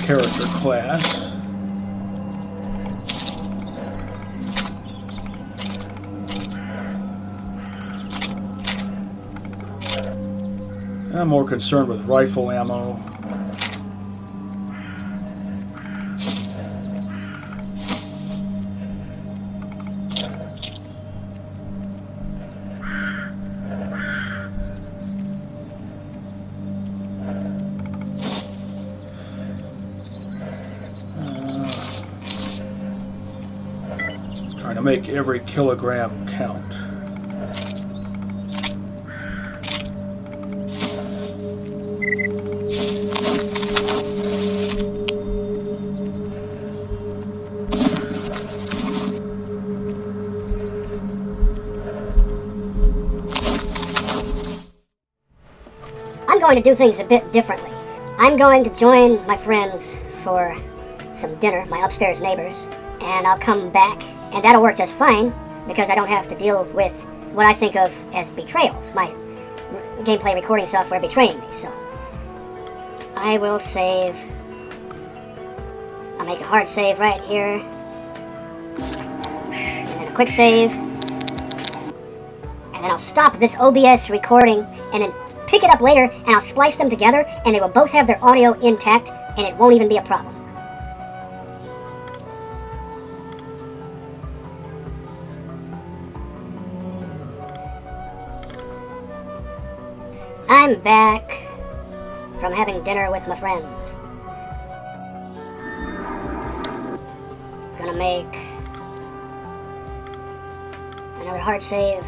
character class. I'm more concerned with rifle ammo. Trying to make every kilogram count. I'm going to do things a bit differently. I'm going to join my friends for some dinner, my upstairs neighbors, and I'll come back, and that'll work just fine because I don't have to deal with what I think of as betrayals, my gameplay recording software betraying me. So I will save. I'll make a hard save right here, and then a quick save, and then I'll stop this OBS recording and then pick it up later, and I'll splice them together, and they will both have their audio intact, and it won't even be a problem. I'm back from having dinner with my friends. Gonna make another hard save.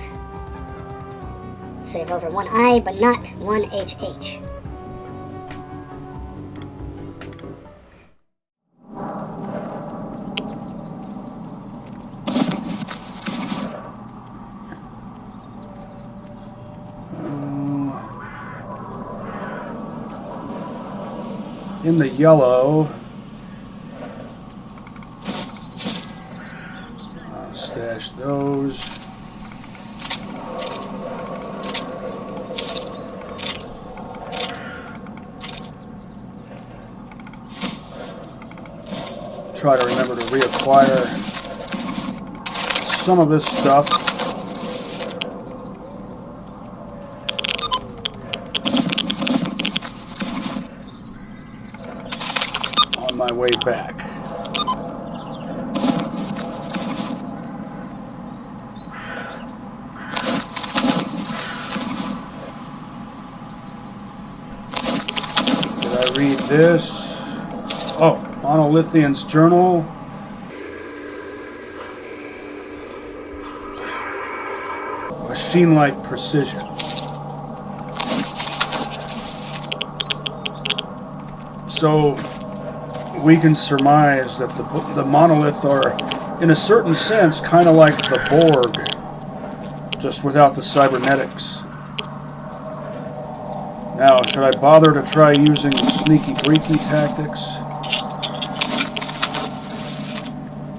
Save over one I, but not one HH. in the yellow. I'll stash those. Try to remember to reacquire some of this stuff. On my way back. Did I read this? Oh, Monolithian's journal. Machine-like precision. So we can surmise that the monolith are, in a certain sense, kind of like the Borg, just without the cybernetics. Now, should I bother to try using sneaky-breaky tactics?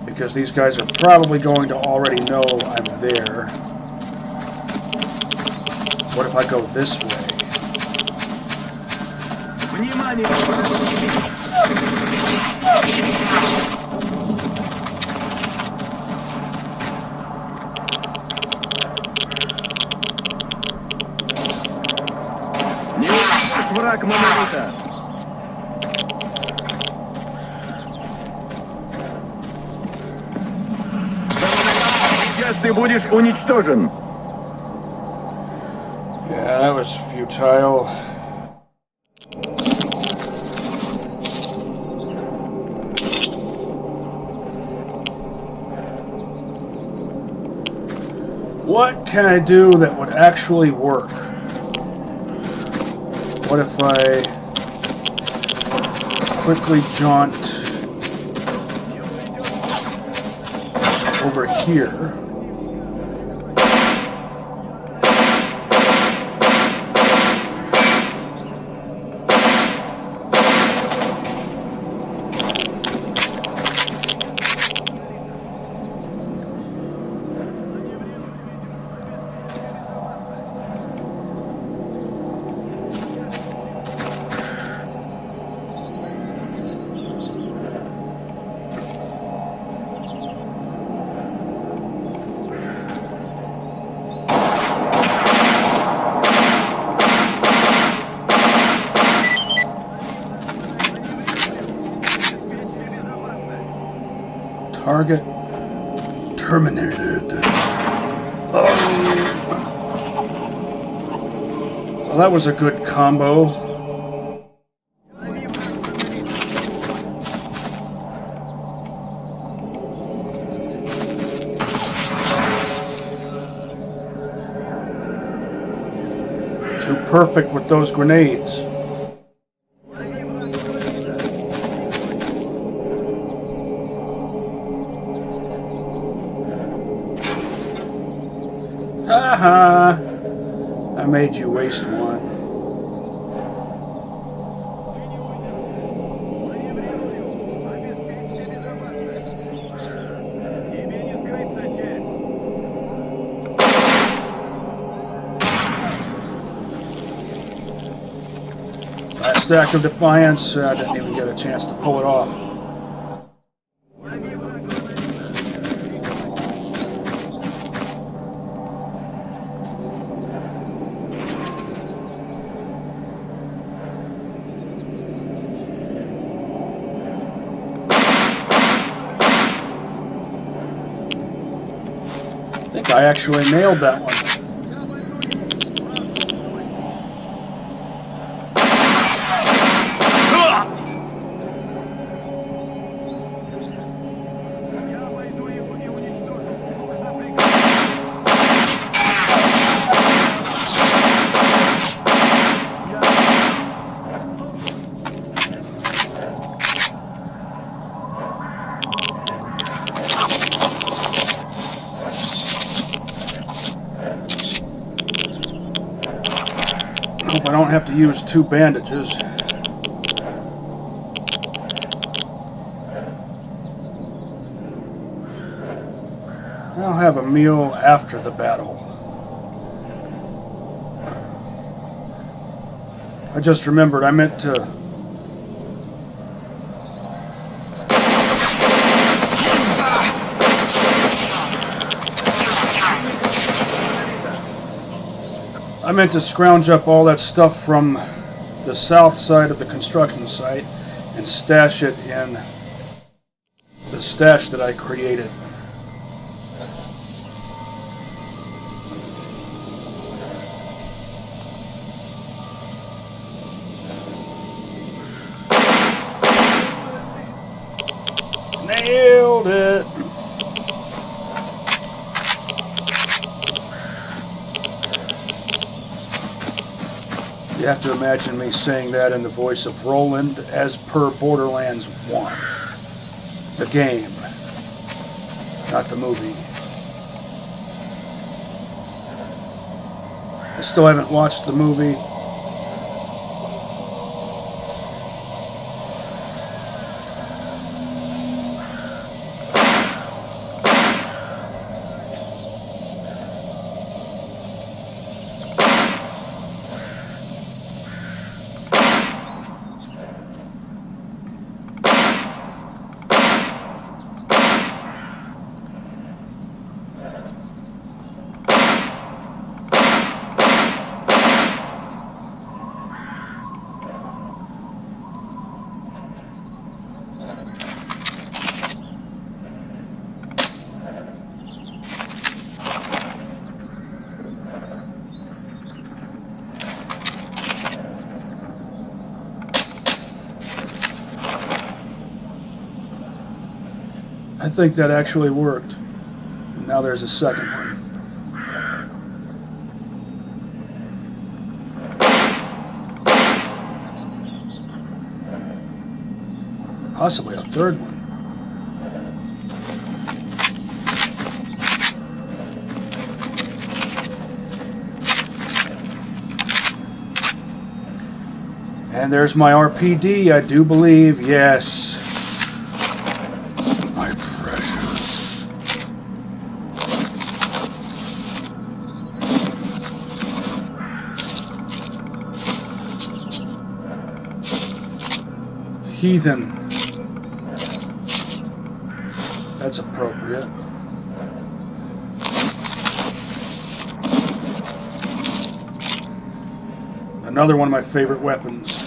Because these guys are probably going to already know I'm there. What if I go this way? Враг монолита. Сейчас ты будешь уничтожен. Yeah, that was futile. What can I do that would actually work? What if I quickly jaunt over here? Target terminated. Well, that was a good combo. Too perfect with those grenades. Haha! I made you waste one. Last act of defiance, I didn't even get a chance to pull it off. I think I actually nailed that one. Hope I don't have to use two bandages. I'll have a meal after the battle. I just remembered I meant to... scrounge up all that stuff from the south side of the construction site and stash it in the stash that I created. Nailed it! You have to imagine me saying that in the voice of Roland as per Borderlands 1. The game, not the movie. I still haven't watched the movie. I think that actually worked. Now there's a second one. Possibly a third one. And there's my RPD, I do believe, yes. My precious. Heathen. That's appropriate. Another one of my favorite weapons.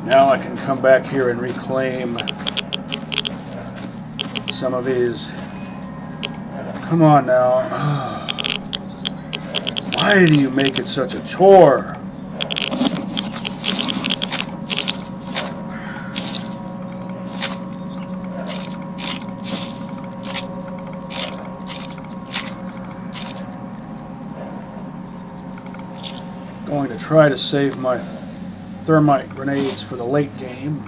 Now I can come back here and reclaim some of these. Come on now. Why do you make it such a chore? Going to try to save my thermite grenades for the late game.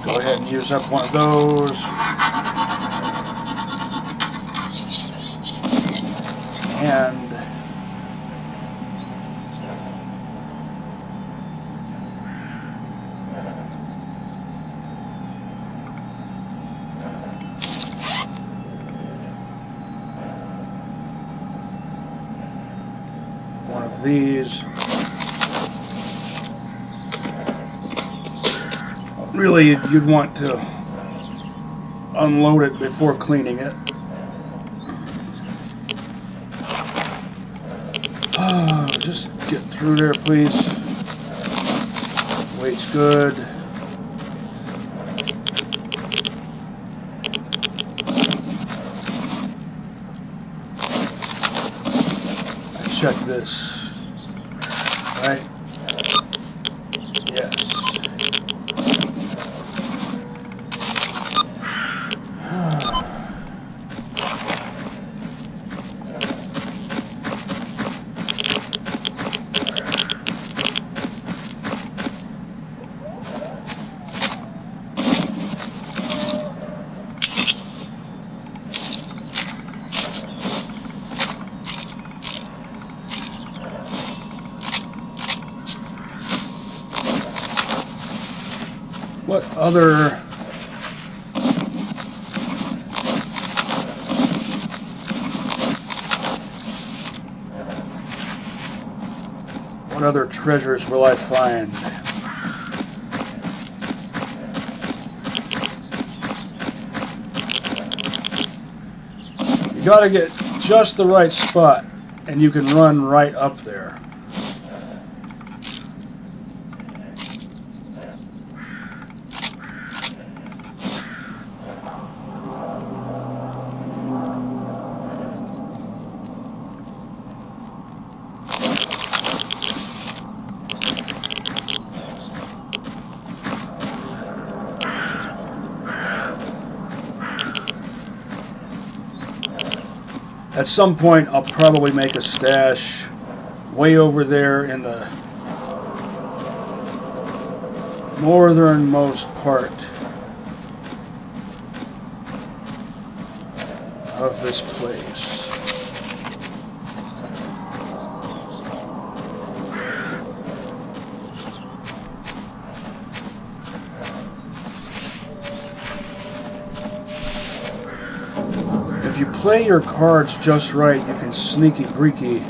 Go ahead and use up one of those. And one of these. Really, you'd want to unload it before cleaning it. Just get through there, please. Weight's good. check this. Right? Yes. What other... What other treasures will I find? You gotta get just the right spot, and you can run right up there. At some point, I'll probably make a stash way over there in the northernmost part of this place. If you play your cards just right, you can sneaky breaky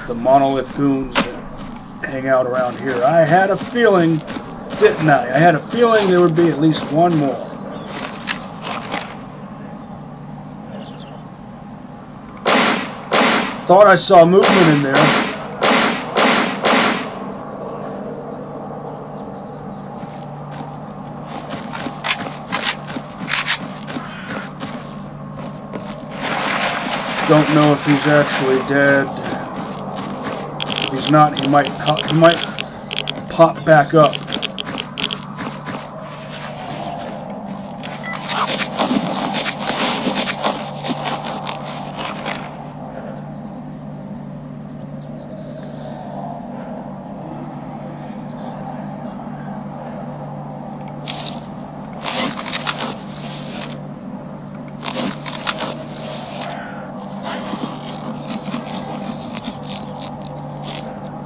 the monolith goons that hang out around here. I had a feeling, didn't I? I had a feeling there would be at least one more. Thought I saw movement in there. Don't know if he's actually dead. If he's not, he might pop back up.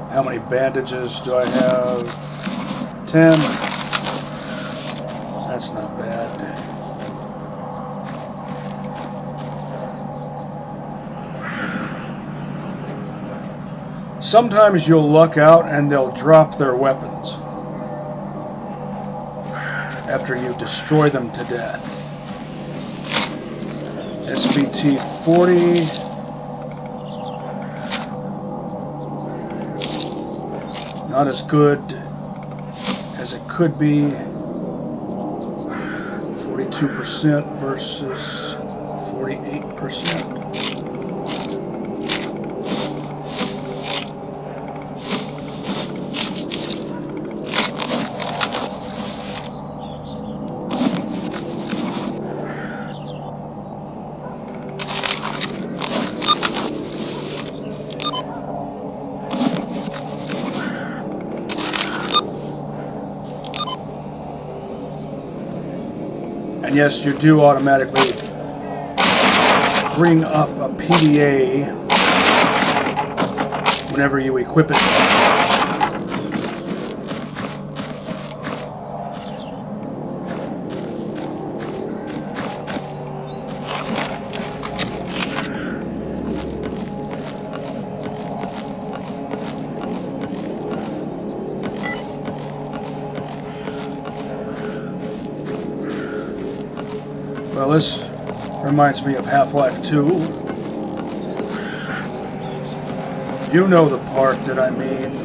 How many bandages do I have? 10. That's not bad. Sometimes you'll luck out and they'll drop their weapons after you destroy them to death. SBT-40. Not as good as it could be. 42% versus 48%. And yes, you do automatically bring up a PDA whenever you equip it. Well, this reminds me of Half-Life 2. You know the part that I mean.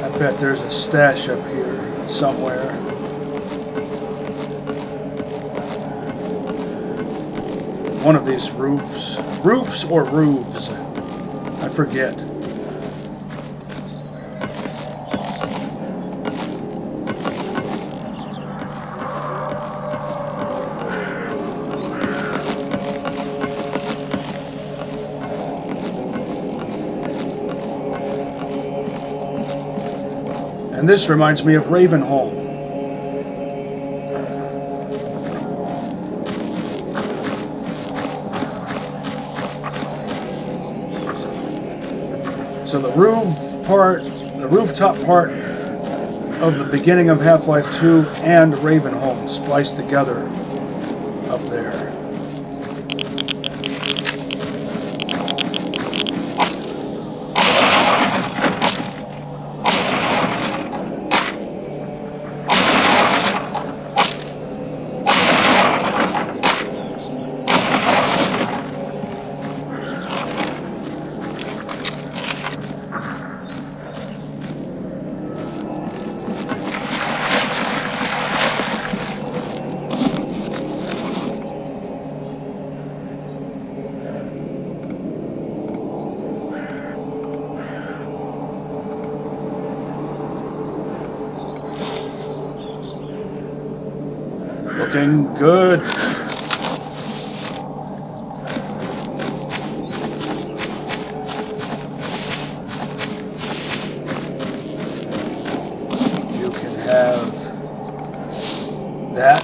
I bet there's a stash up here somewhere. One of these roofs. Roofs or roofs? I forget. And this reminds me of Ravenholm. So the rooftop part of the beginning of Half-Life 2 and Ravenholm spliced together up there. Looking good. You can have that.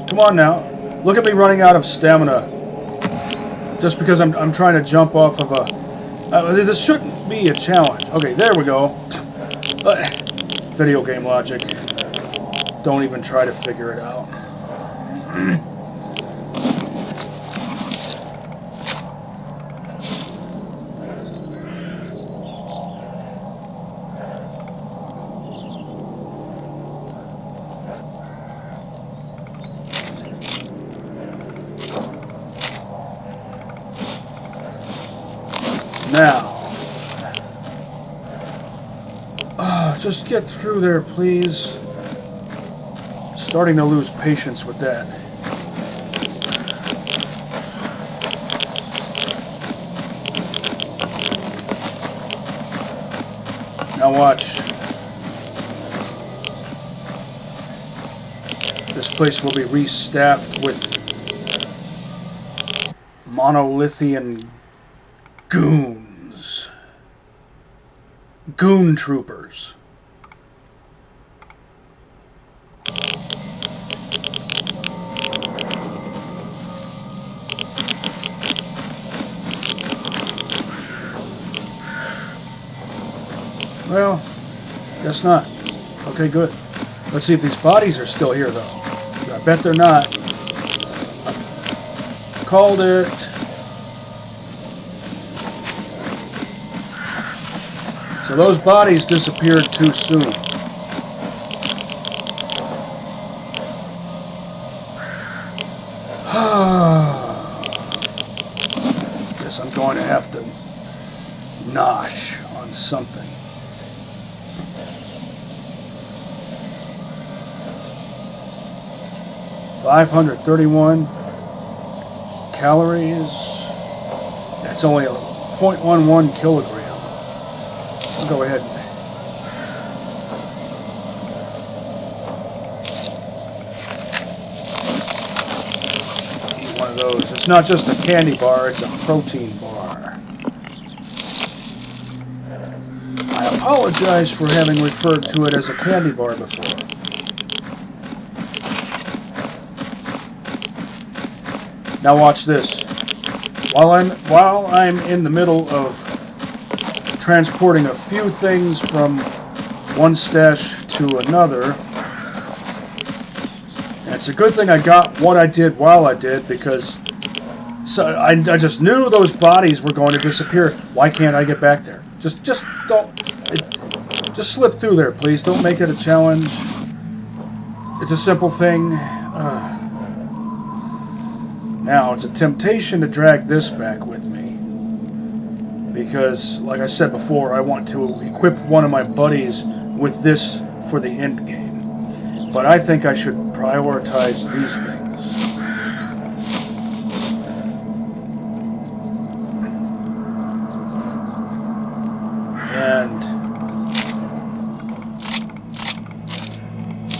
Come on now. Look at me running out of stamina. Just because I'm trying to jump off of a... this shouldn't be a challenge. Okay, there we go. Video game logic. Don't even try to figure it out. Now, just get through there, please. Starting to lose patience with that. Now watch. This place will be restaffed with monolithian goons. Goon troopers. Well, guess not. Okay, good. Let's see if these bodies are still here, though. I bet they're not. Called it. So those bodies disappeared too soon. Guess I'm going to have to nosh on something. $531 calories. That's only 0.11 kilogram. I'll go ahead and eat one of those. It's not just a candy bar, it's a protein bar. I apologize for having referred to it as a candy bar before. Now watch this. While I'm in the middle of transporting a few things from one stash to another, and it's a good thing I got what I did while I did, because I just knew those bodies were going to disappear. Why can't I get back there? Just slip through there, please. Don't make it a challenge. It's a simple thing. Now, it's a temptation to drag this back with me. Because, like I said before, I want to equip one of my buddies with this for the end game. But I think I should prioritize these things. And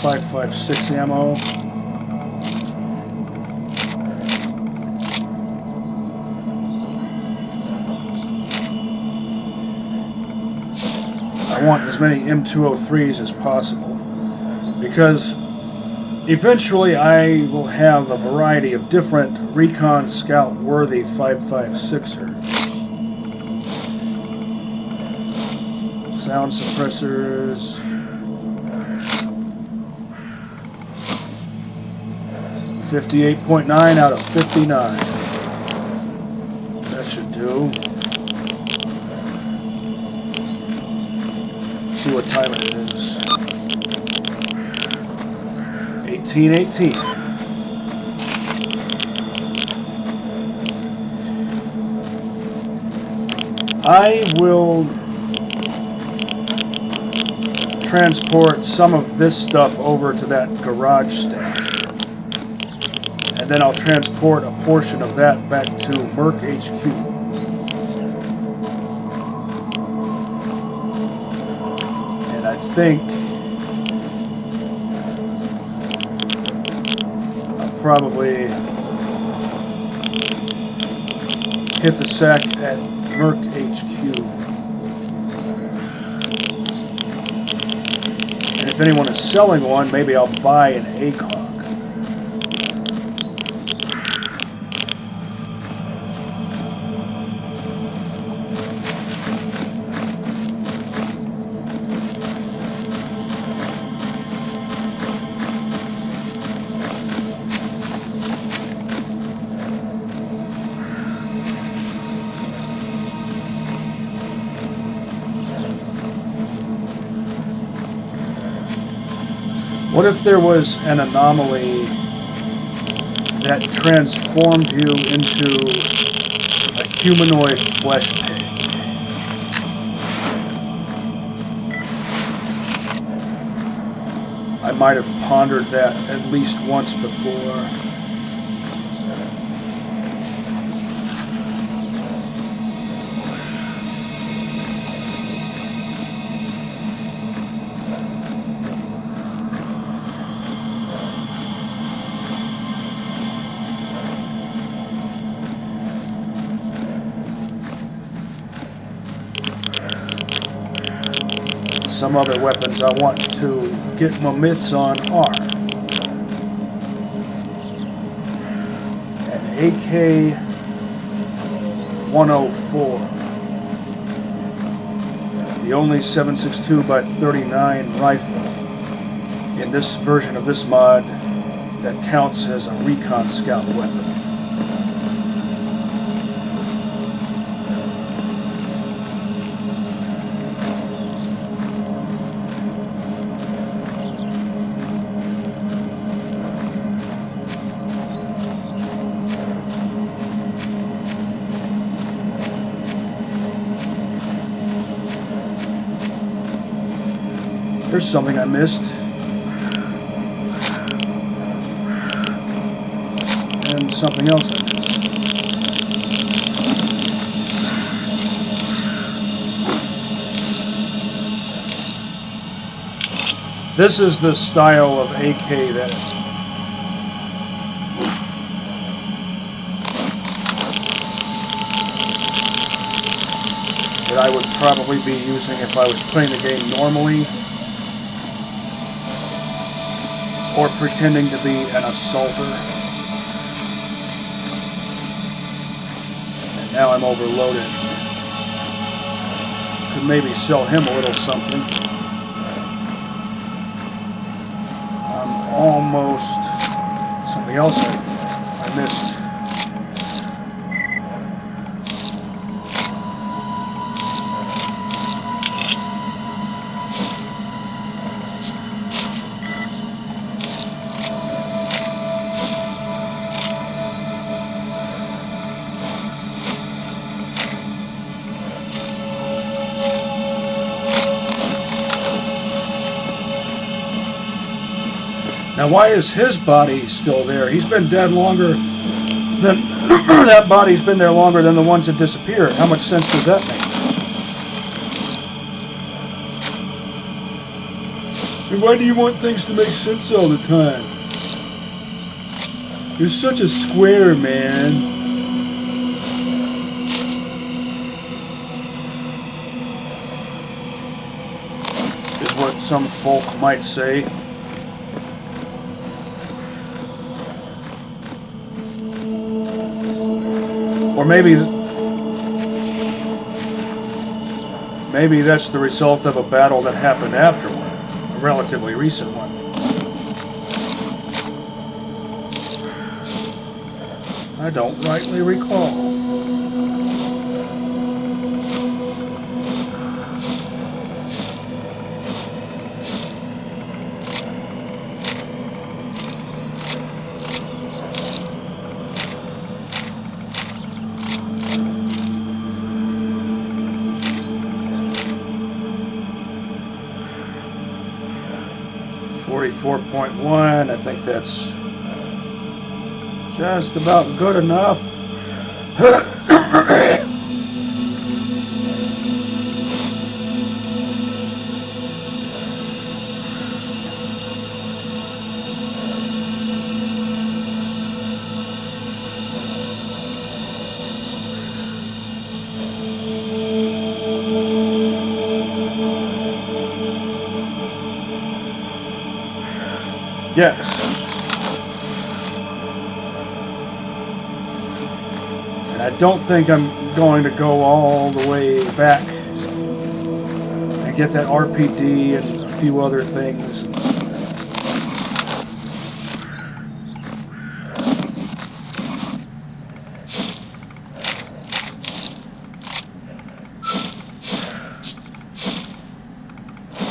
5.56 ammo. I want as many M203s as possible, because eventually I will have a variety of different Recon Scout-worthy 5.56ers. Sound suppressors. 58.9 out of 59. That should do. See what time it is. 18:18. I will transport some of this stuff over to that garage stash. And then I'll transport a portion of that back to Merc HQ. And I think I'll probably hit the sack at Merc HQ. And if anyone is selling one, maybe I'll buy an ACOG. What if there was an anomaly that transformed you into a humanoid flesh pig? I might have pondered that at least once before. Some other weapons I want to get my mitts on are an AK-104, the only 7.62x39 rifle in this version of this mod that counts as a Recon Scout weapon. There's something I missed. And something else I missed. This is the style of AK that I would probably be using if I was playing the game normally, or pretending to be an assaulter. And now I'm overloaded. Could maybe sell him a little something. I'm almost... something else I missed. Now, why is his body still there? He's been dead longer than... that body's been there longer than the ones that disappeared. How much sense does that make? And why do you want things to make sense all the time? You're such a square, man. Is what some folk might say. Or maybe that's the result of a battle that happened afterward, a relatively recent one. I don't rightly recall. .1, I think that's just about good enough. Yes. And I don't think I'm going to go all the way back and get that RPD and a few other things.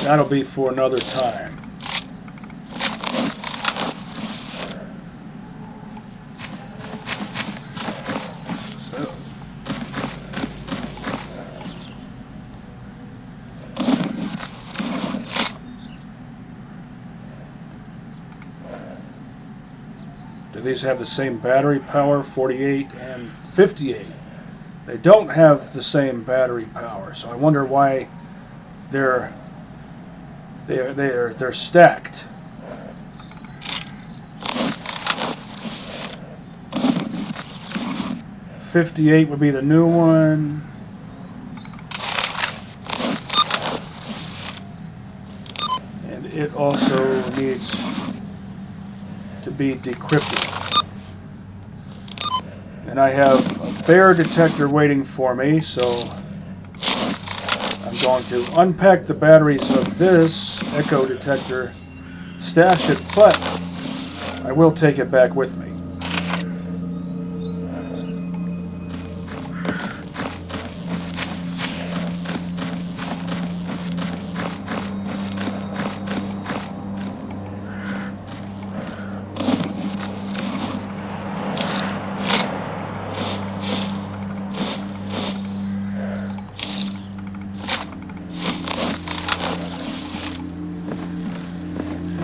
That'll be for another time. These have the same battery power, 48 and 58. They don't have the same battery power, so I wonder why they're stacked. .58 would be the new one. And it also needs to be decrypted. And I have a bear detector waiting for me, so I'm going to unpack the batteries of this echo detector, stash it, but I will take it back with me.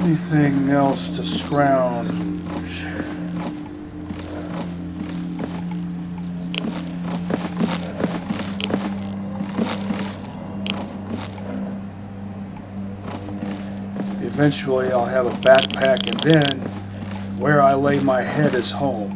Anything else to scrounge? Eventually I'll have a backpack, and then where I lay my head is home.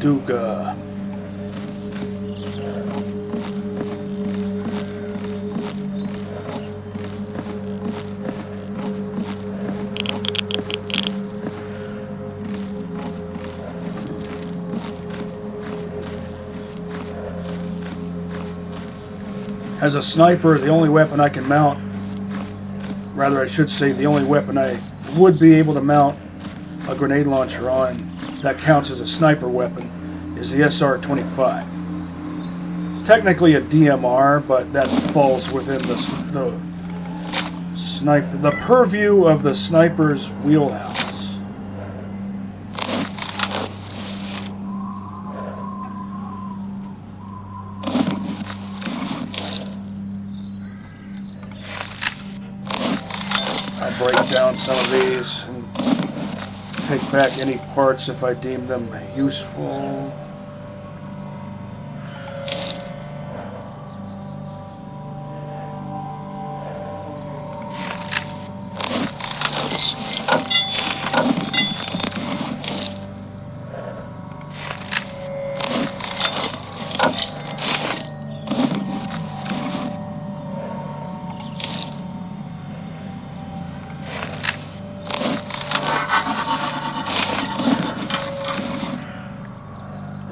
Duga. As a sniper, the only weapon I can mount, rather I should say the only weapon I would be able to mount a grenade launcher on, that counts as a sniper weapon is the SR-25. Technically a DMR, but that falls within the sniper, the purview of the sniper's wheelhouse. I'll break down some of these and take back any parts if I deem them useful.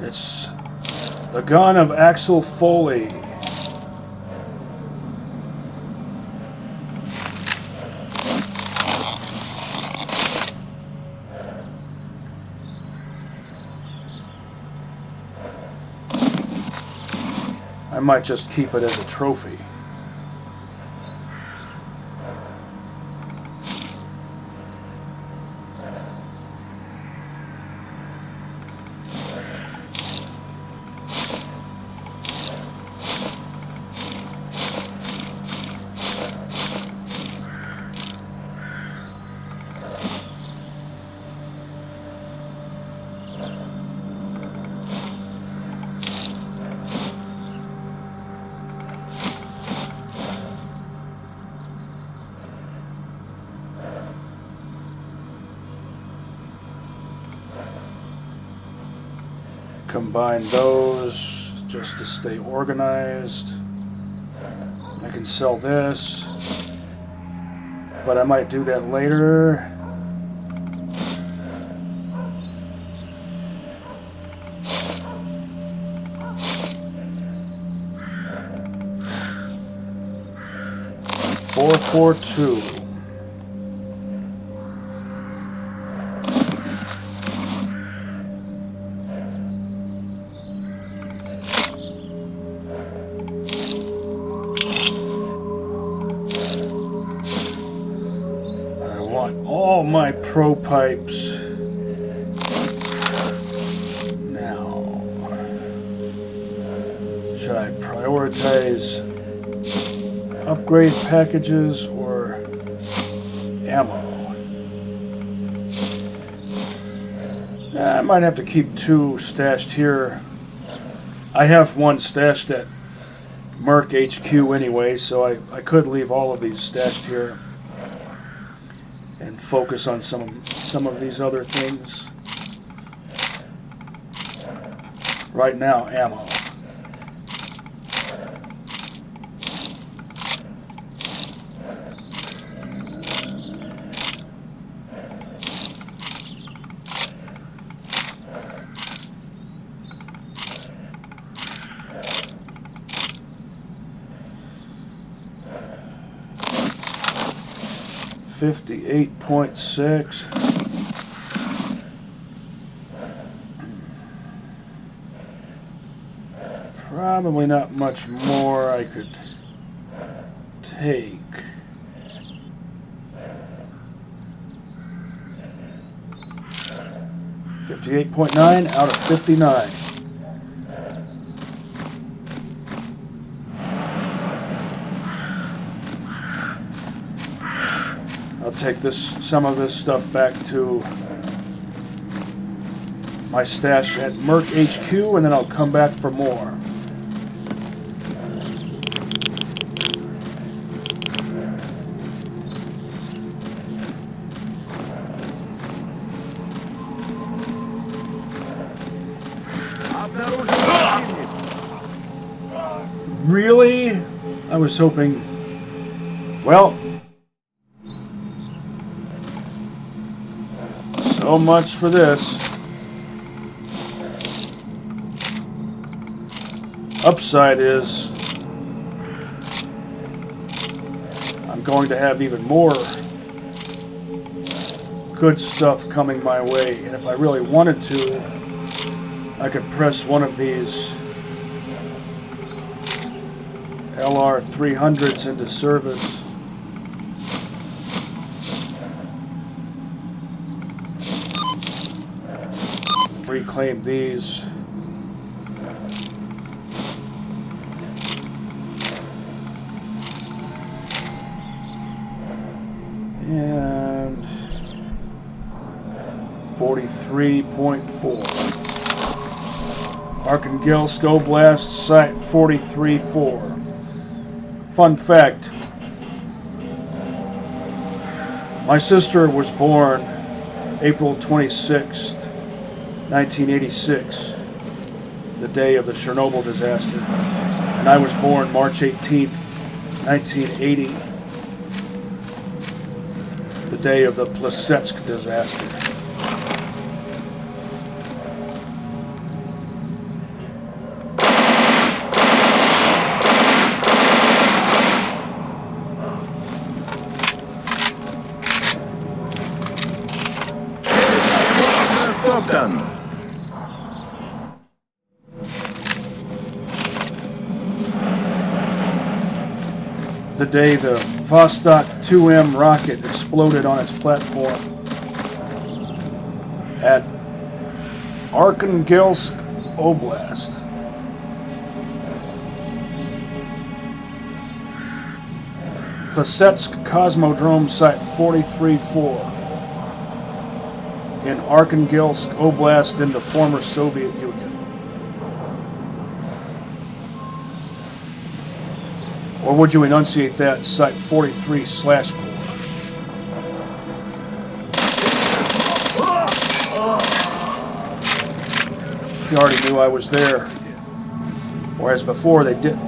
It's the gun of Axel Foley. I might just keep it as a trophy. Combine those just to stay organized. I can sell this, but I might do that later. $442. All my pro pipes now. Should I prioritize upgrade packages or ammo? I might have to keep two stashed here. I have one stashed at Merc HQ anyway, so I could leave all of these stashed here and focus on some of these other things. Right now, ammo. $58.6. Probably not much more I could take. $58.9 out of 59. I'll take some of this stuff back to my stash at Merc HQ, and then I'll come back for more. Really? I was hoping... Well... So much for this. Upside is I'm going to have even more good stuff coming my way. And if I really wanted to, I could press one of these LR 300s into service. Reclaim these. And 43.4. Arkhangelsk Oblast, Site 43-4. Fun fact. My sister was born April 26th, 1986, the day of the Chernobyl disaster. And I was born March 18th, 1980, the day of the Plesetsk disaster. Done. The day the Vostok 2M rocket exploded on its platform at Arkhangelsk Oblast. Plesetsk Cosmodrome Site 43-4 in Arkhangelsk Oblast in the former Soviet Union. Or would you enunciate that? Site 43/4. You already knew I was there. Whereas before they didn't.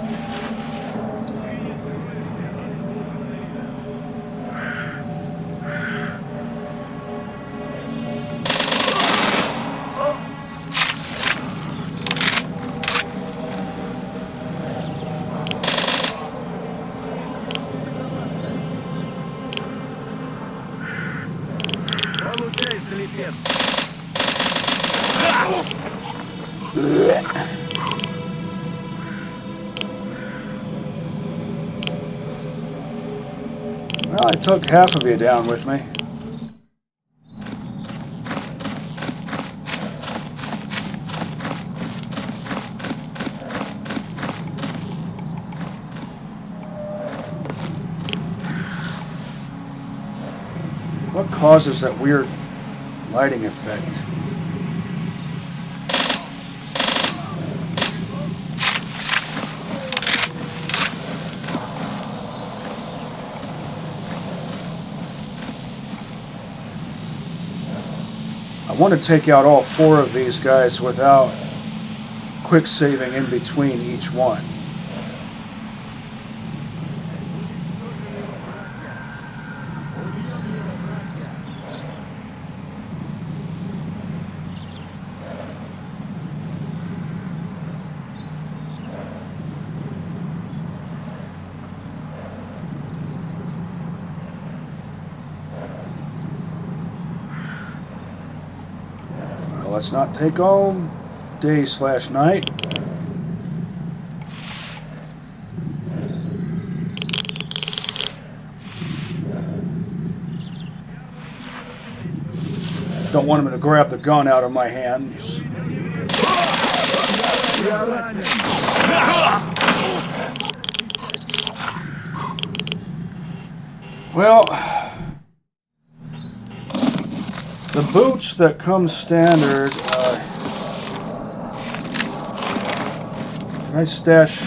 Well, I took half of you down with me. What causes that weird lighting effect? I want to take out all 4 of these guys without quick saving in between each one. Let's not take all day/night. Don't want him to grab the gun out of my hands. Well, the boots that come standard, can I stash?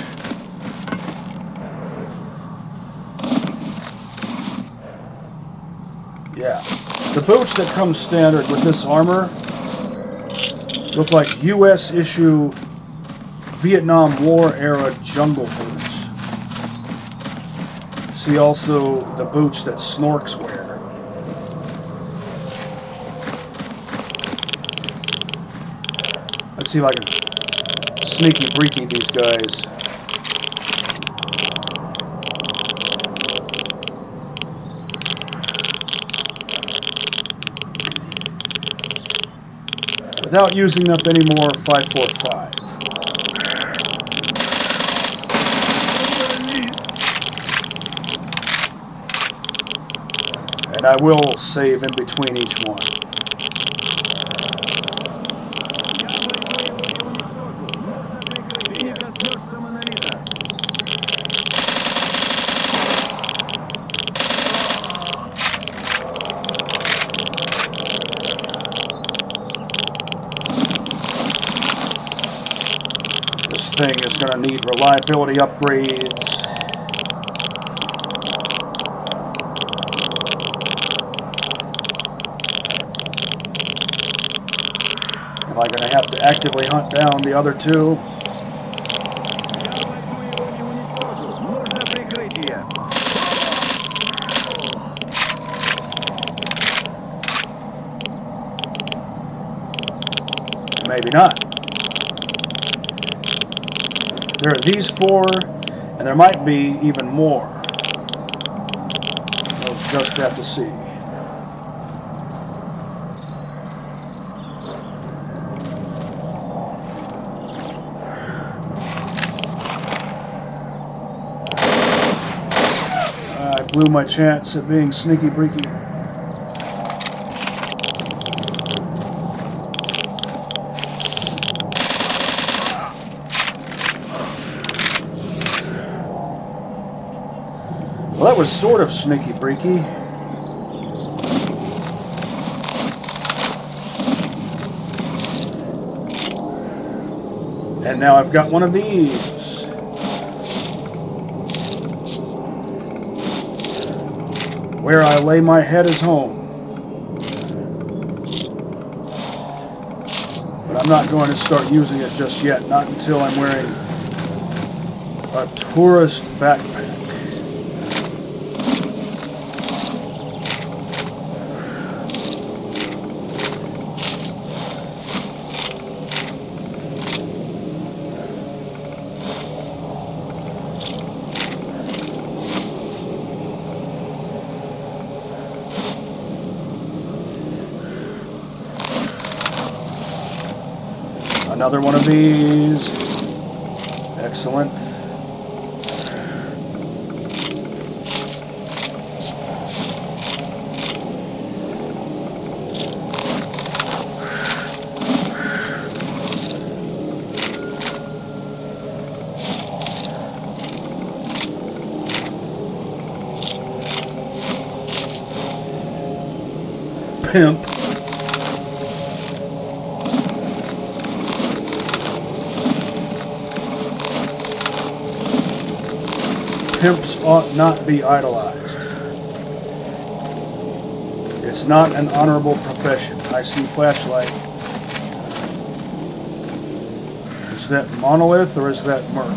Yeah. The boots that come standard with this armor look like US issue Vietnam War era jungle boots. See also the boots that Snorks wear. Let's see if I can sneaky breaky these guys. without using up any more 545. And I will save in between each one. This thing is going to need reliability upgrades. Am I going to have to actively hunt down the other two? Maybe not. There are these four, and there might be even more. We'll just have to see. I blew my chance at being sneaky breaky. Well, that was sort of sneaky breaky. And now I've got one of these. Where I lay my head is home. But I'm not going to start using it just yet, not until I'm wearing a tourist backpack. Another one of these. Excellent. Pimp. Pimps ought not be idolized. It's not an honorable profession. I see flashlight. Is that Monolith or is that Merc?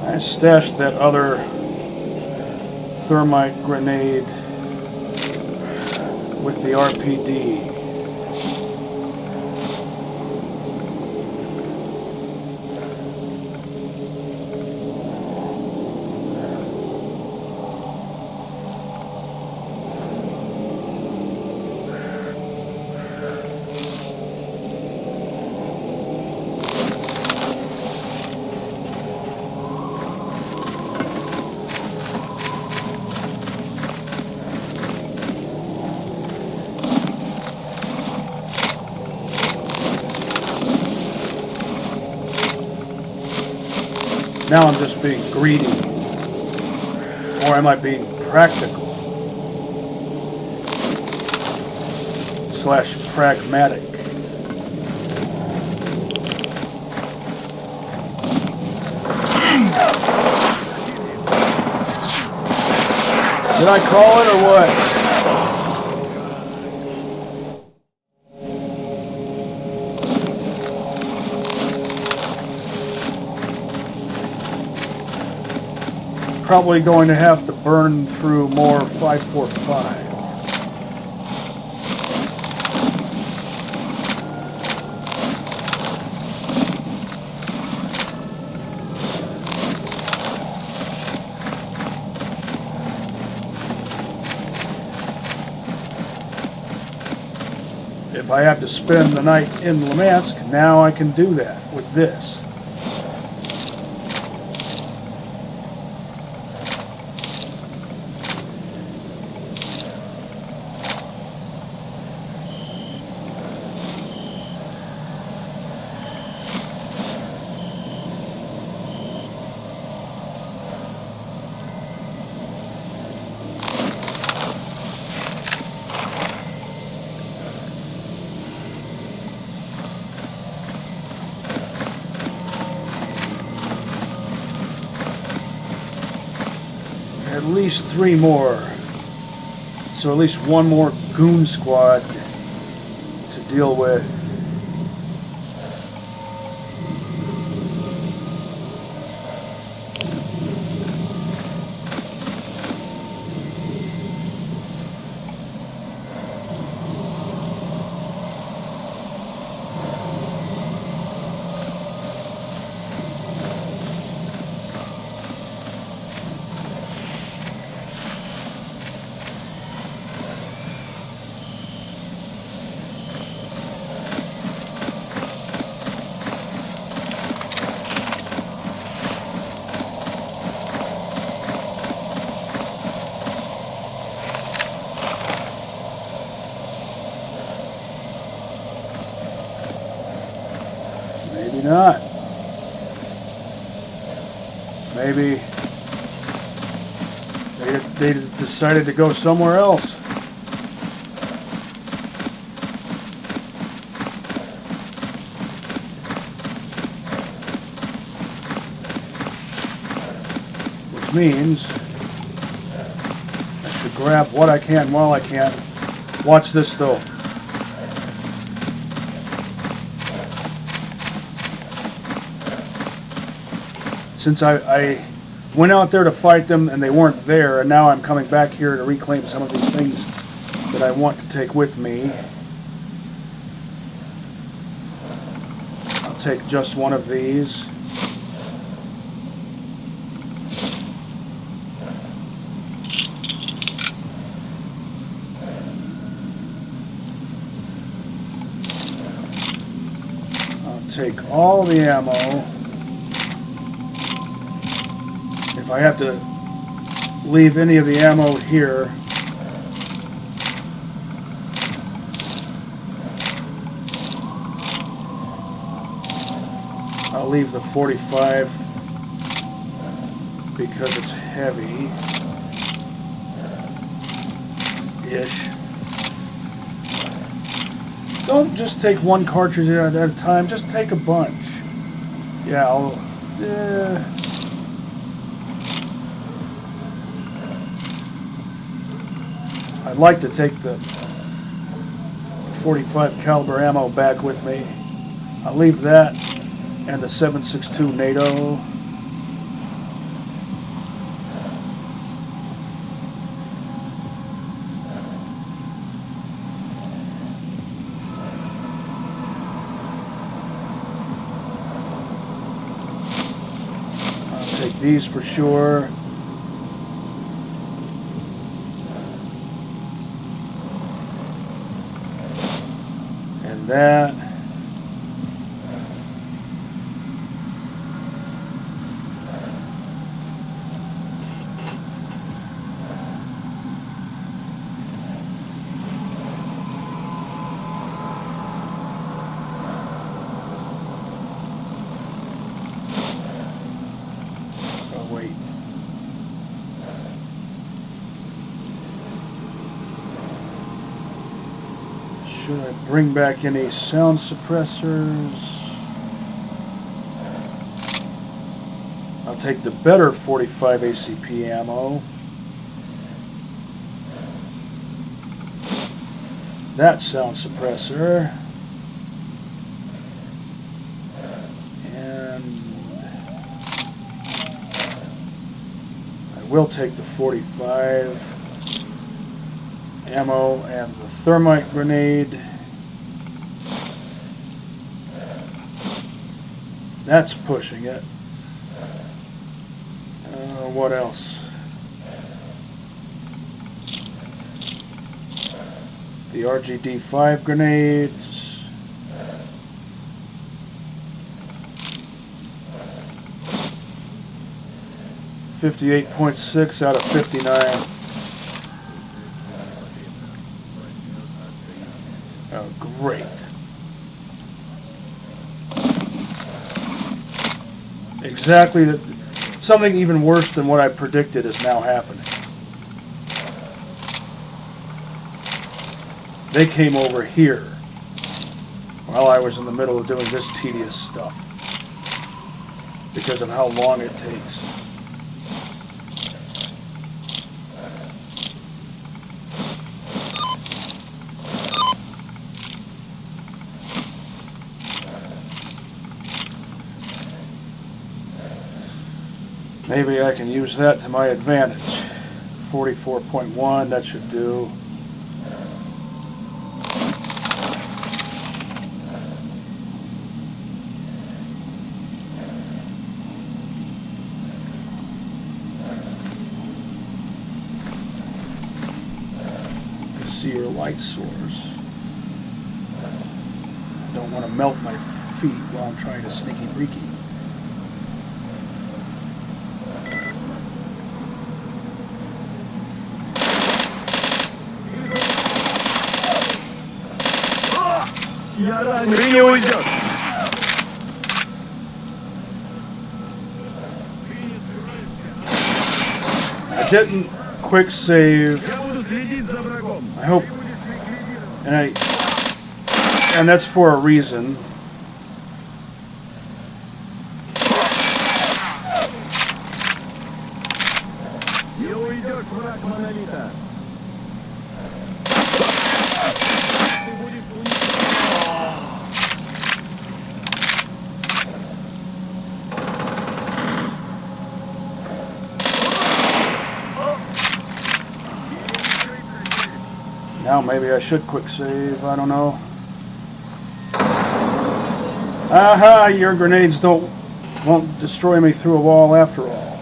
I stashed that other thermite grenade with the RPD. Now I'm just being greedy. Or am I being practical? / pragmatic. Did I call it or what? probably going to have to burn through more 545. If I have to spend the night in Lemansk, now I can do that with this. At least 3 more. So at least 1 more goon squad to deal with. Maybe not. Maybe they decided to go somewhere else. Which means I should grab what I can while I can. Watch this though. Since I went out there to fight them and they weren't there, and now I'm coming back here to reclaim some of these things that I want to take with me. I'll take just one of these. I'll take all the ammo. If I have to leave any of the ammo here, I'll leave the 45 because it's heavy-ish. Don't just take one cartridge at a time, just take a bunch. Yeah, I'd like to take the 45 caliber ammo back with me. I'll leave that and the 7.62 NATO. I'll take these for sure. That. Oh, wait. Should I bring back any sound suppressors? I'll take the better 45 ACP ammo. That sound suppressor. And I will take the 45 ammo and the thermite grenade. That's pushing it. What else? The RGD-5 grenades. .6 out of 59. Oh, great. Exactly. Something even worse than what I predicted is now happening. They came over here while I was in the middle of doing this tedious stuff because of how long it takes. Maybe I can use that to my advantage. 44.1, that should do. See your light source. Don't want to melt my feet while I'm trying to sneaky breaky. Ты не уйдешь! I didn't quick save. I hope, and that's for a reason. Не уйдешь, враг монолита! Now maybe I should quick save, I don't know. Aha, your grenades won't destroy me through a wall after all.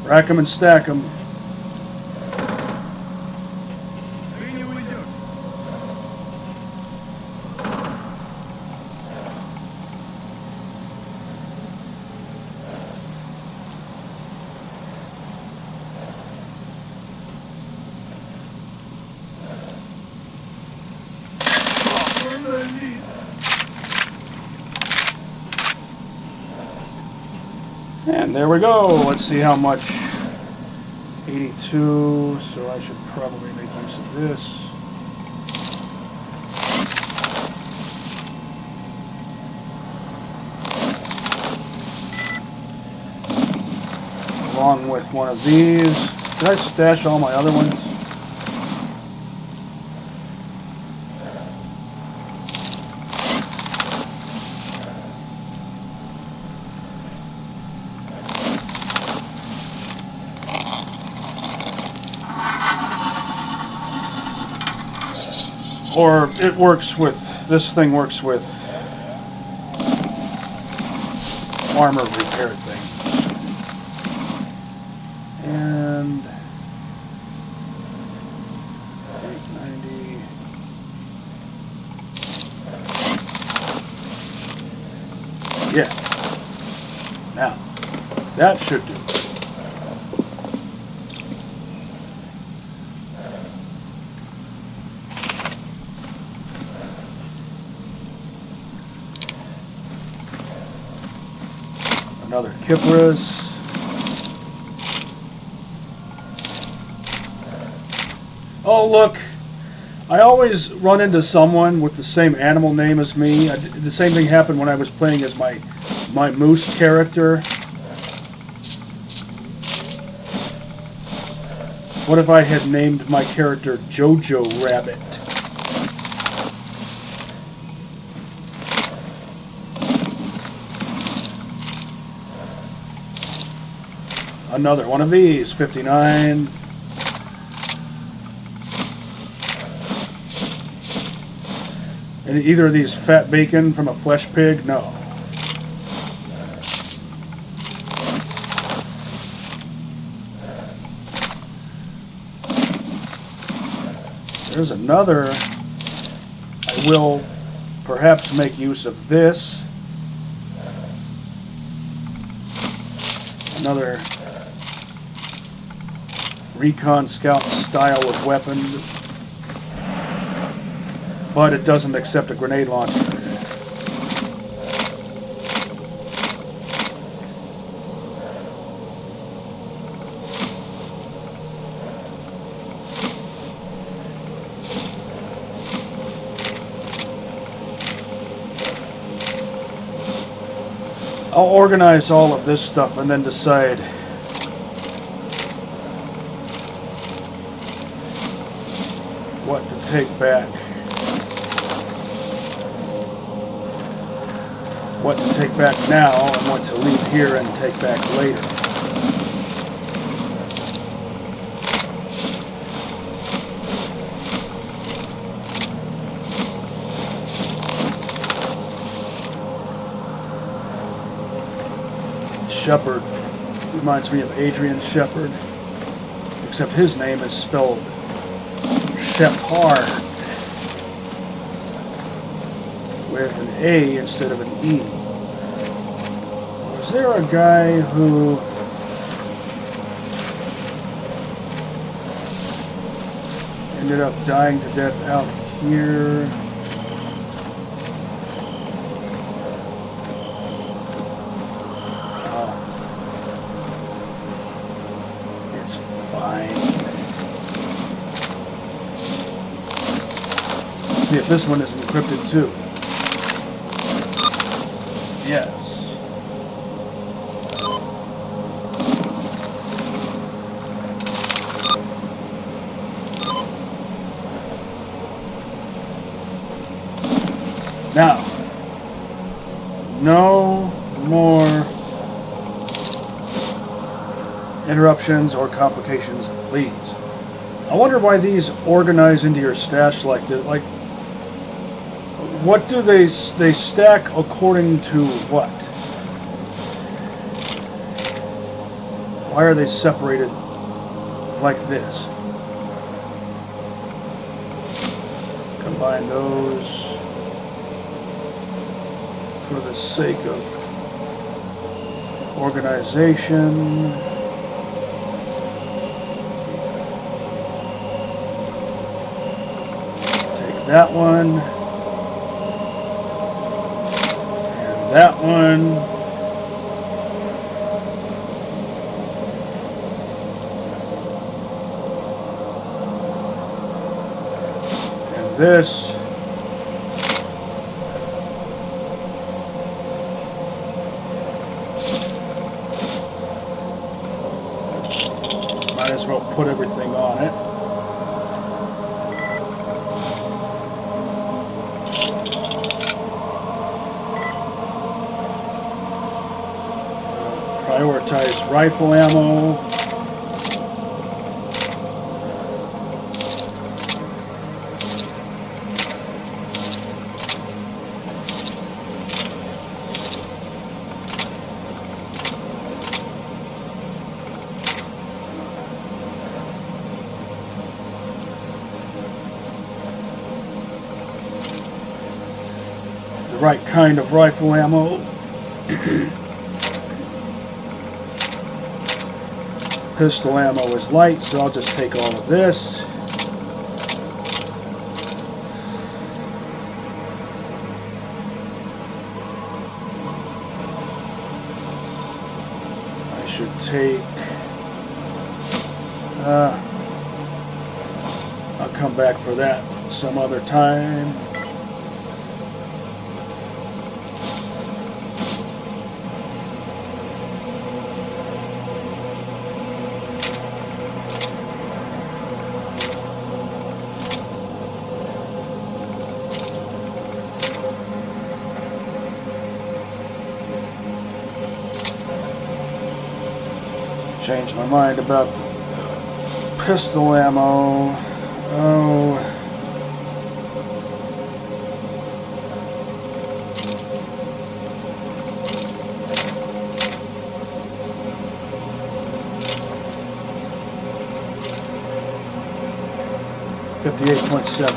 Rack 'em and stack 'em. And there we go. Let's see how much. 82, so I should probably make use of this. Along with one of these. Did I stash all my other ones? Or it works with, this thing works with armor repair things. And 890. Yeah. Now, that should do. Another Kipris. Oh, look. I always run into someone with the same animal name as me. The same thing happened when I was playing as my moose character. What if I had named my character Jojo Rabbit? Another one of these, 59. And either of these fat bacon from a flesh pig? No. There's another. I will perhaps make use of this. Another Recon Scout style of weapon. But it doesn't accept a grenade launcher. I'll organize all of this stuff and then decide what to take back. What to take back now and what to leave here and take back later. Shepard reminds me of Adrian Shepard, except his name is spelled Shep.8 with an A instead of an E. Was there a guy who ended up dying to death out here? It's fine. Let's see if this one is encrypted too. Yes. Now, no more interruptions or complications, please. I wonder why these organize into your stash like this. Like, what do they stack according to what? Why are they separated like this? Combine those for the sake of organization. Take that one. That one. And this. Might as well put everything on it. Prioritize rifle ammo. The right kind of rifle ammo. Pistol ammo is light, so I'll just take all of this. I should take... I'll come back for that some other time. Changed my mind about the pistol ammo. Oh. .7.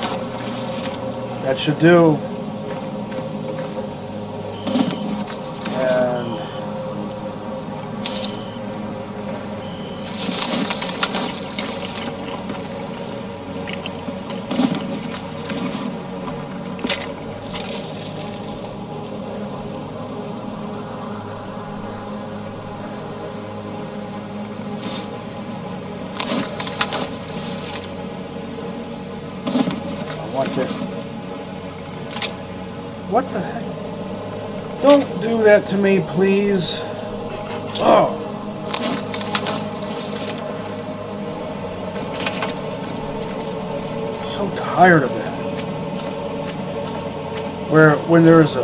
That should do. And what the heck? Don't do that to me, please. Oh. So tired of that. When there's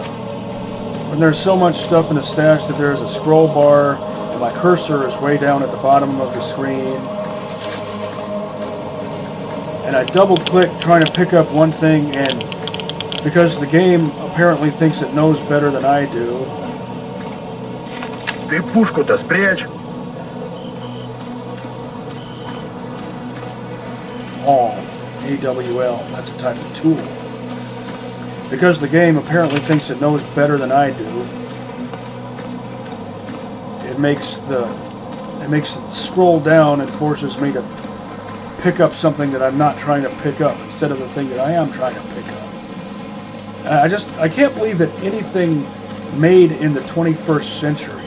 so much stuff in the stash that there's a scroll bar and my cursor is way down at the bottom of the screen. And I double click trying to pick up one thing, and because the game apparently thinks it knows better than I do. Ты пушку-то спрячь. AWL, AWL, that's a type of tool. Because the game apparently thinks it knows better than I do, it makes it scroll down and forces me to pick up something that I'm not trying to pick up instead of the thing that I am trying to pick up. I can't believe that anything made in the 21st century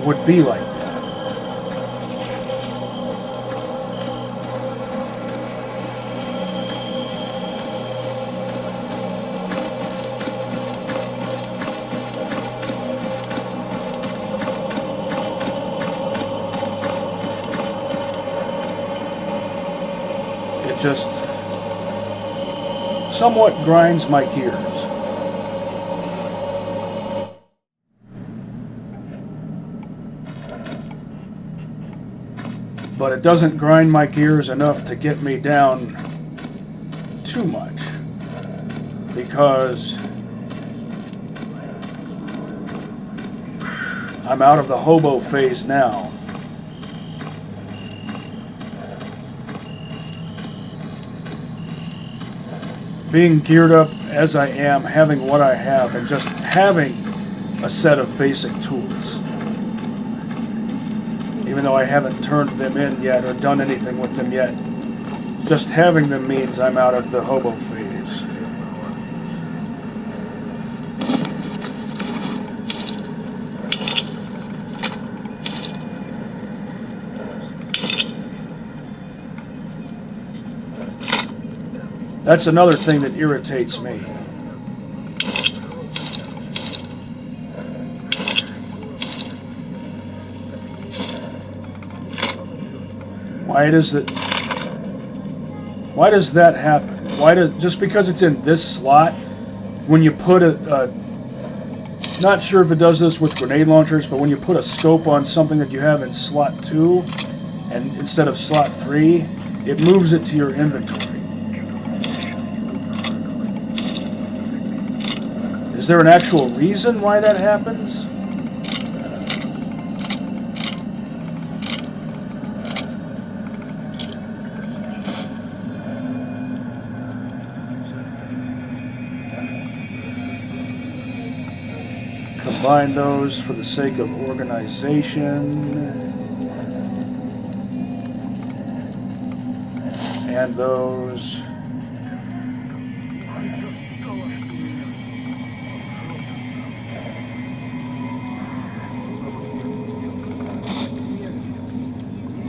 would be like that. It just somewhat grinds my gears. But it doesn't grind my gears enough to get me down too much. Because I'm out of the hobo phase now. Being geared up as I am, having what I have, and just having a set of basic tools. Even though I haven't turned them in yet or done anything with them yet, just having them means I'm out of the hobo phase. That's another thing that irritates me. Why does that happen? Just because it's in this slot, when you put not sure if it does this with grenade launchers, but when you put a scope on something that you have in slot 2, and instead of slot 3, it moves it to your inventory. Is there an actual reason why that happens? Combine those for the sake of organization. And those.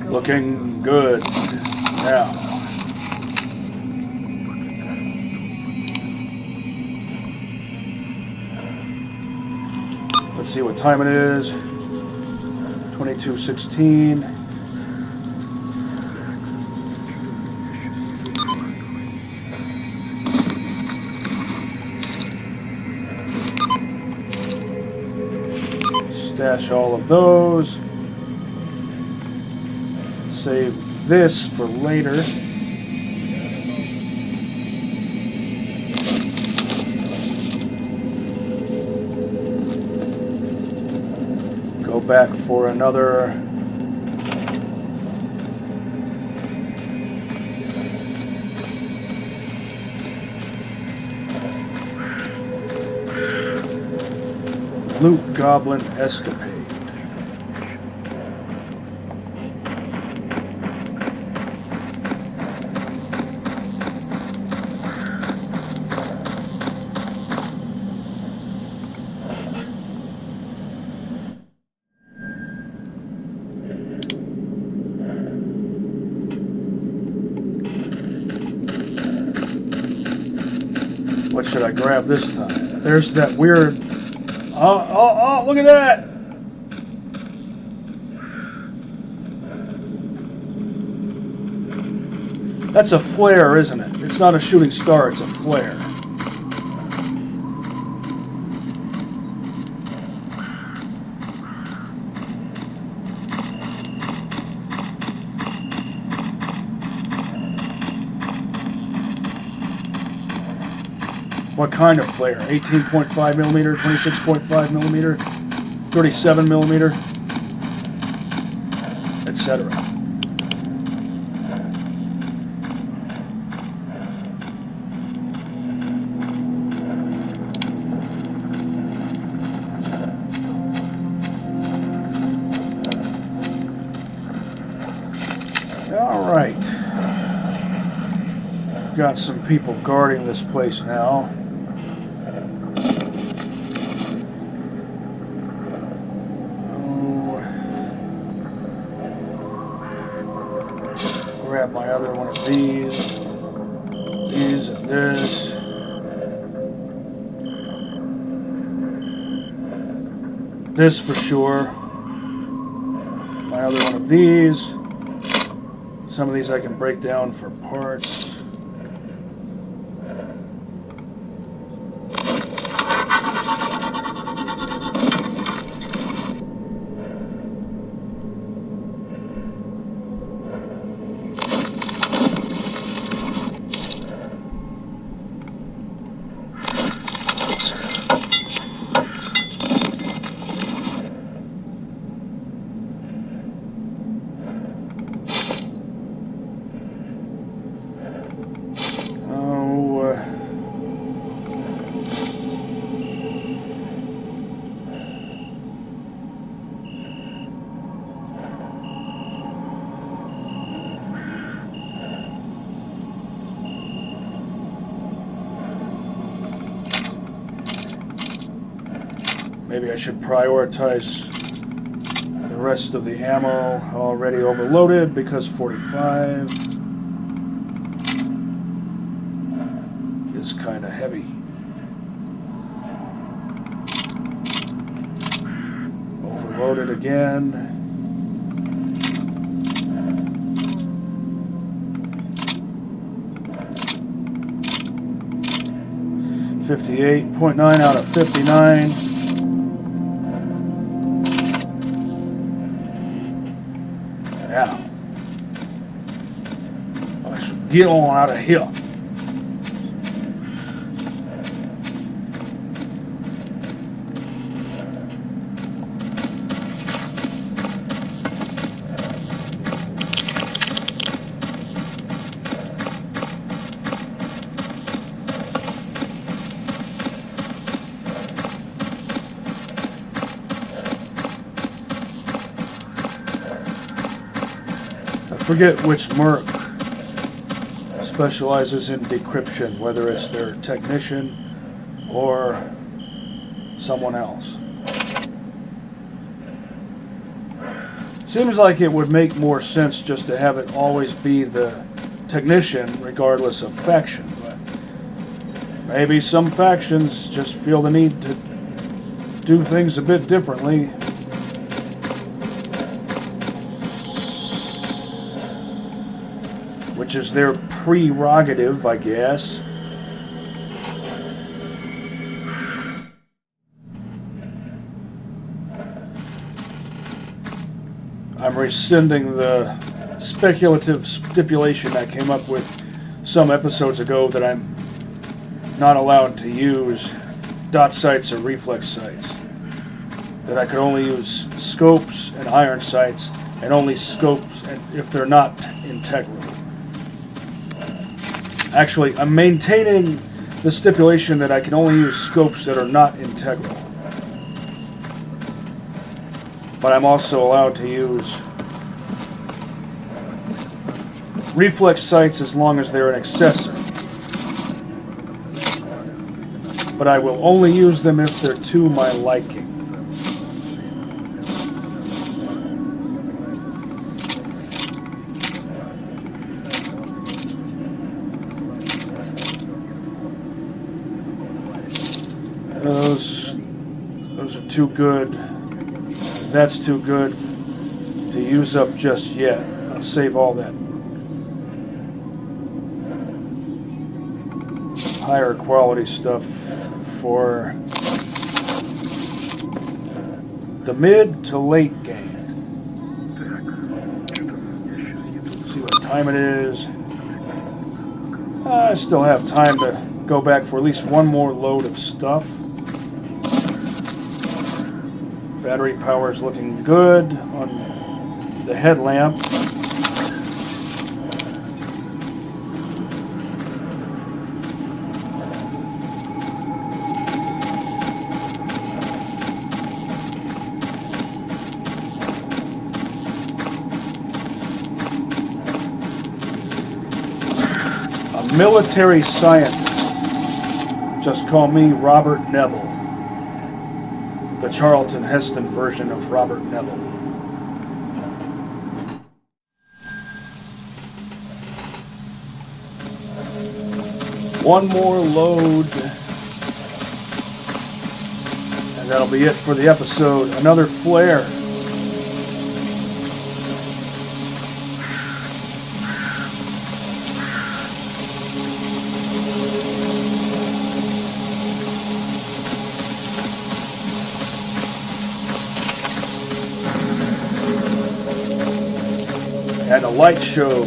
Looking good now. Let's see what time it is. 22:16. Trash all of those. Save this for later. Go back for another Loot Goblin Escapade. What should I grab this time? There's that weird... Oh, look at that! That's a flare, isn't it? It's not a shooting star, it's a flare. What kind of flare? 18.5 millimeter, 26.5 millimeter, 37 millimeter, etc. All right. Got some people guarding this place now. Grab my other one of these and this. This for sure. My other one of these. Some of these I can break down for parts. Maybe I should prioritize the rest of the ammo already overloaded because 45 is kind of heavy. Overloaded again. .9 out of 59. Yeah. I should get on out of here. I forget which merc specializes in decryption, whether it's their technician or someone else. Seems like it would make more sense just to have it always be the technician regardless of faction, but maybe some factions just feel the need to do things a bit differently. Which is their prerogative, I guess. I'm rescinding the speculative stipulation I came up with some episodes ago that I'm not allowed to use dot sights or reflex sights. That I could only use scopes and iron sights, and only scopes if they're not integral. Actually, I'm maintaining the stipulation that I can only use scopes that are not integral. But I'm also allowed to use reflex sights as long as they're an accessory. But I will only use them if they're to my liking. Those are too good. That's too good to use up just yet. I'll save all that higher quality stuff for the mid to late game. See what time it is. I still have time to go back for at least one more load of stuff. Battery power is looking good on the headlamp. A military scientist. Just call me Robert Neville. The Charlton Heston version of Robert Neville. One more load, and that'll be it for the episode. Another flare. And a light show.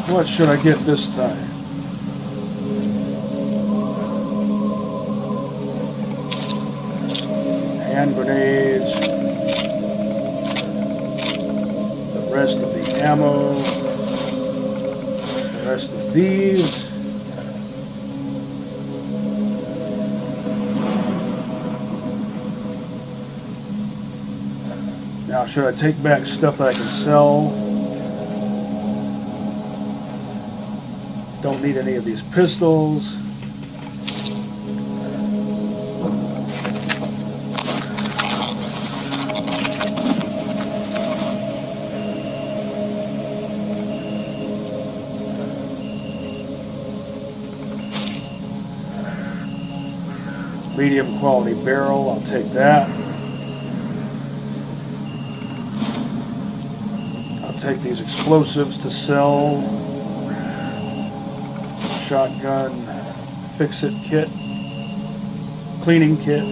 What should I get this time? Hand grenades, the rest of the ammo, the rest of these. Now, should I take back stuff that I can sell? Don't need any of these pistols. Medium quality barrel, I'll take that. I'll take these explosives to sell. Shotgun fix-it kit, cleaning kit.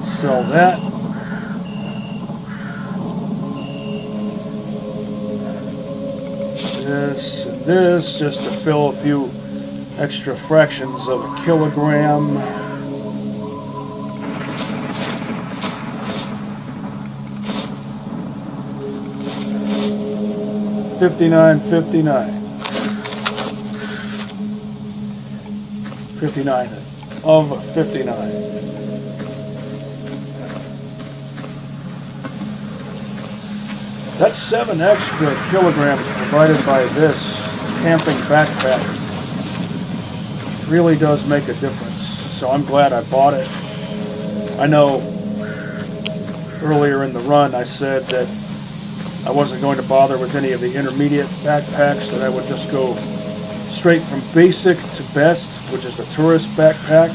Sell that. This and this, just to fill a few extra fractions of a kilogram. $59.59. 59 of 59. That's 7 extra kilograms provided by this camping backpack. Really does make a difference. So I'm glad I bought it. I know earlier in the run I said that I wasn't going to bother with any of the intermediate backpacks, that I would just go straight from basic to best, which is the tourist backpack.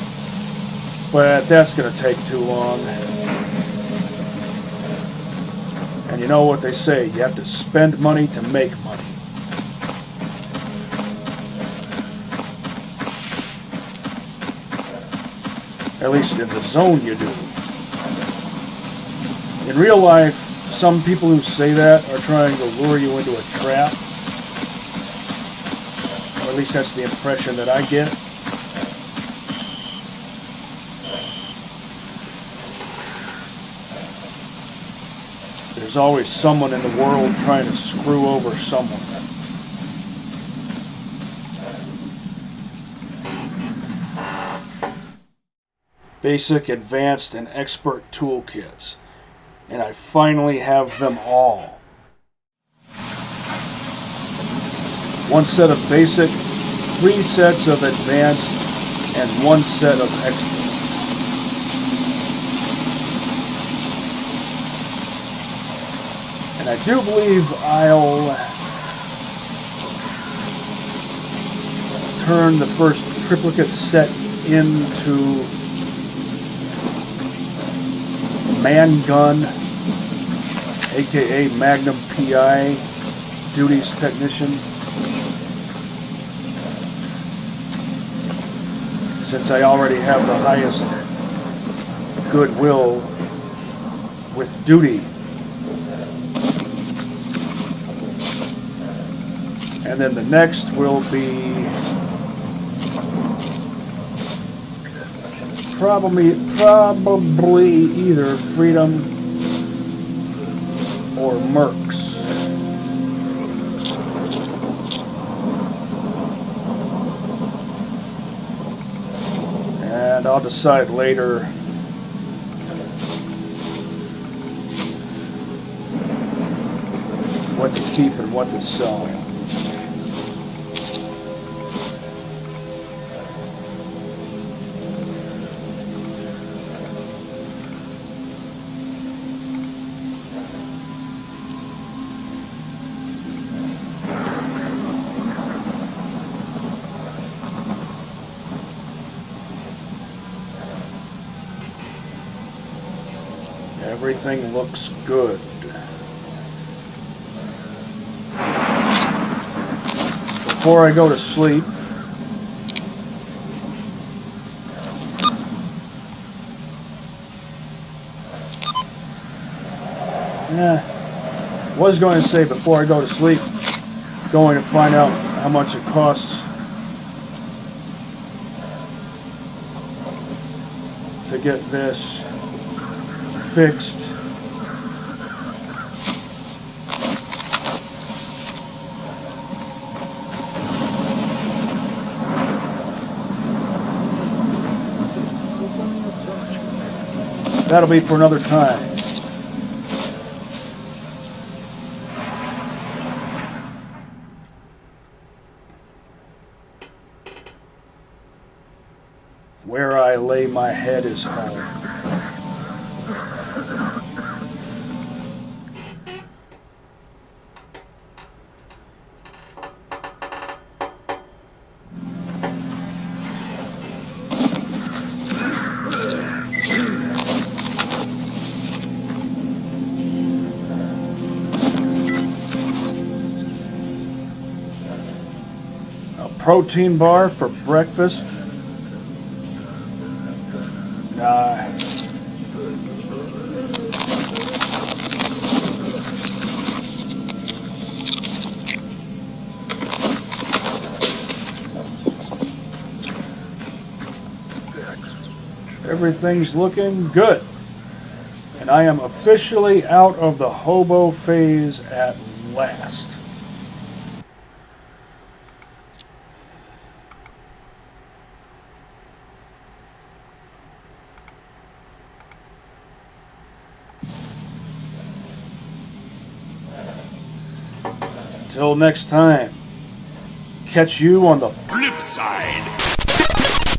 But that's going to take too long. And you know what they say, you have to spend money to make money. At least in the zone you do. In real life, some people who say that are trying to lure you into a trap. Or at least that's the impression that I get. There's always someone in the world trying to screw over someone. Basic, advanced, and expert toolkits. And I finally have them all. One set of basic, 3 sets of advanced, and 1 set of expert. And I do believe I'll turn the first triplicate set into Man Gun, aka Magnum PI, Duties Technician. Since I already have the highest goodwill with duty. And then the next will be probably either Freedom or Mercs. And I'll decide later what to keep and what to sell. Everything looks good. Before I go to sleep, was going to say before I go to sleep, going to find out how much it costs to get this fixed. That'll be for another time. Where I lay my head is home. Protein bar for breakfast? Nah. Everything's looking good. And I am officially out of the hobo phase at last. Until next time, catch you on the flip side.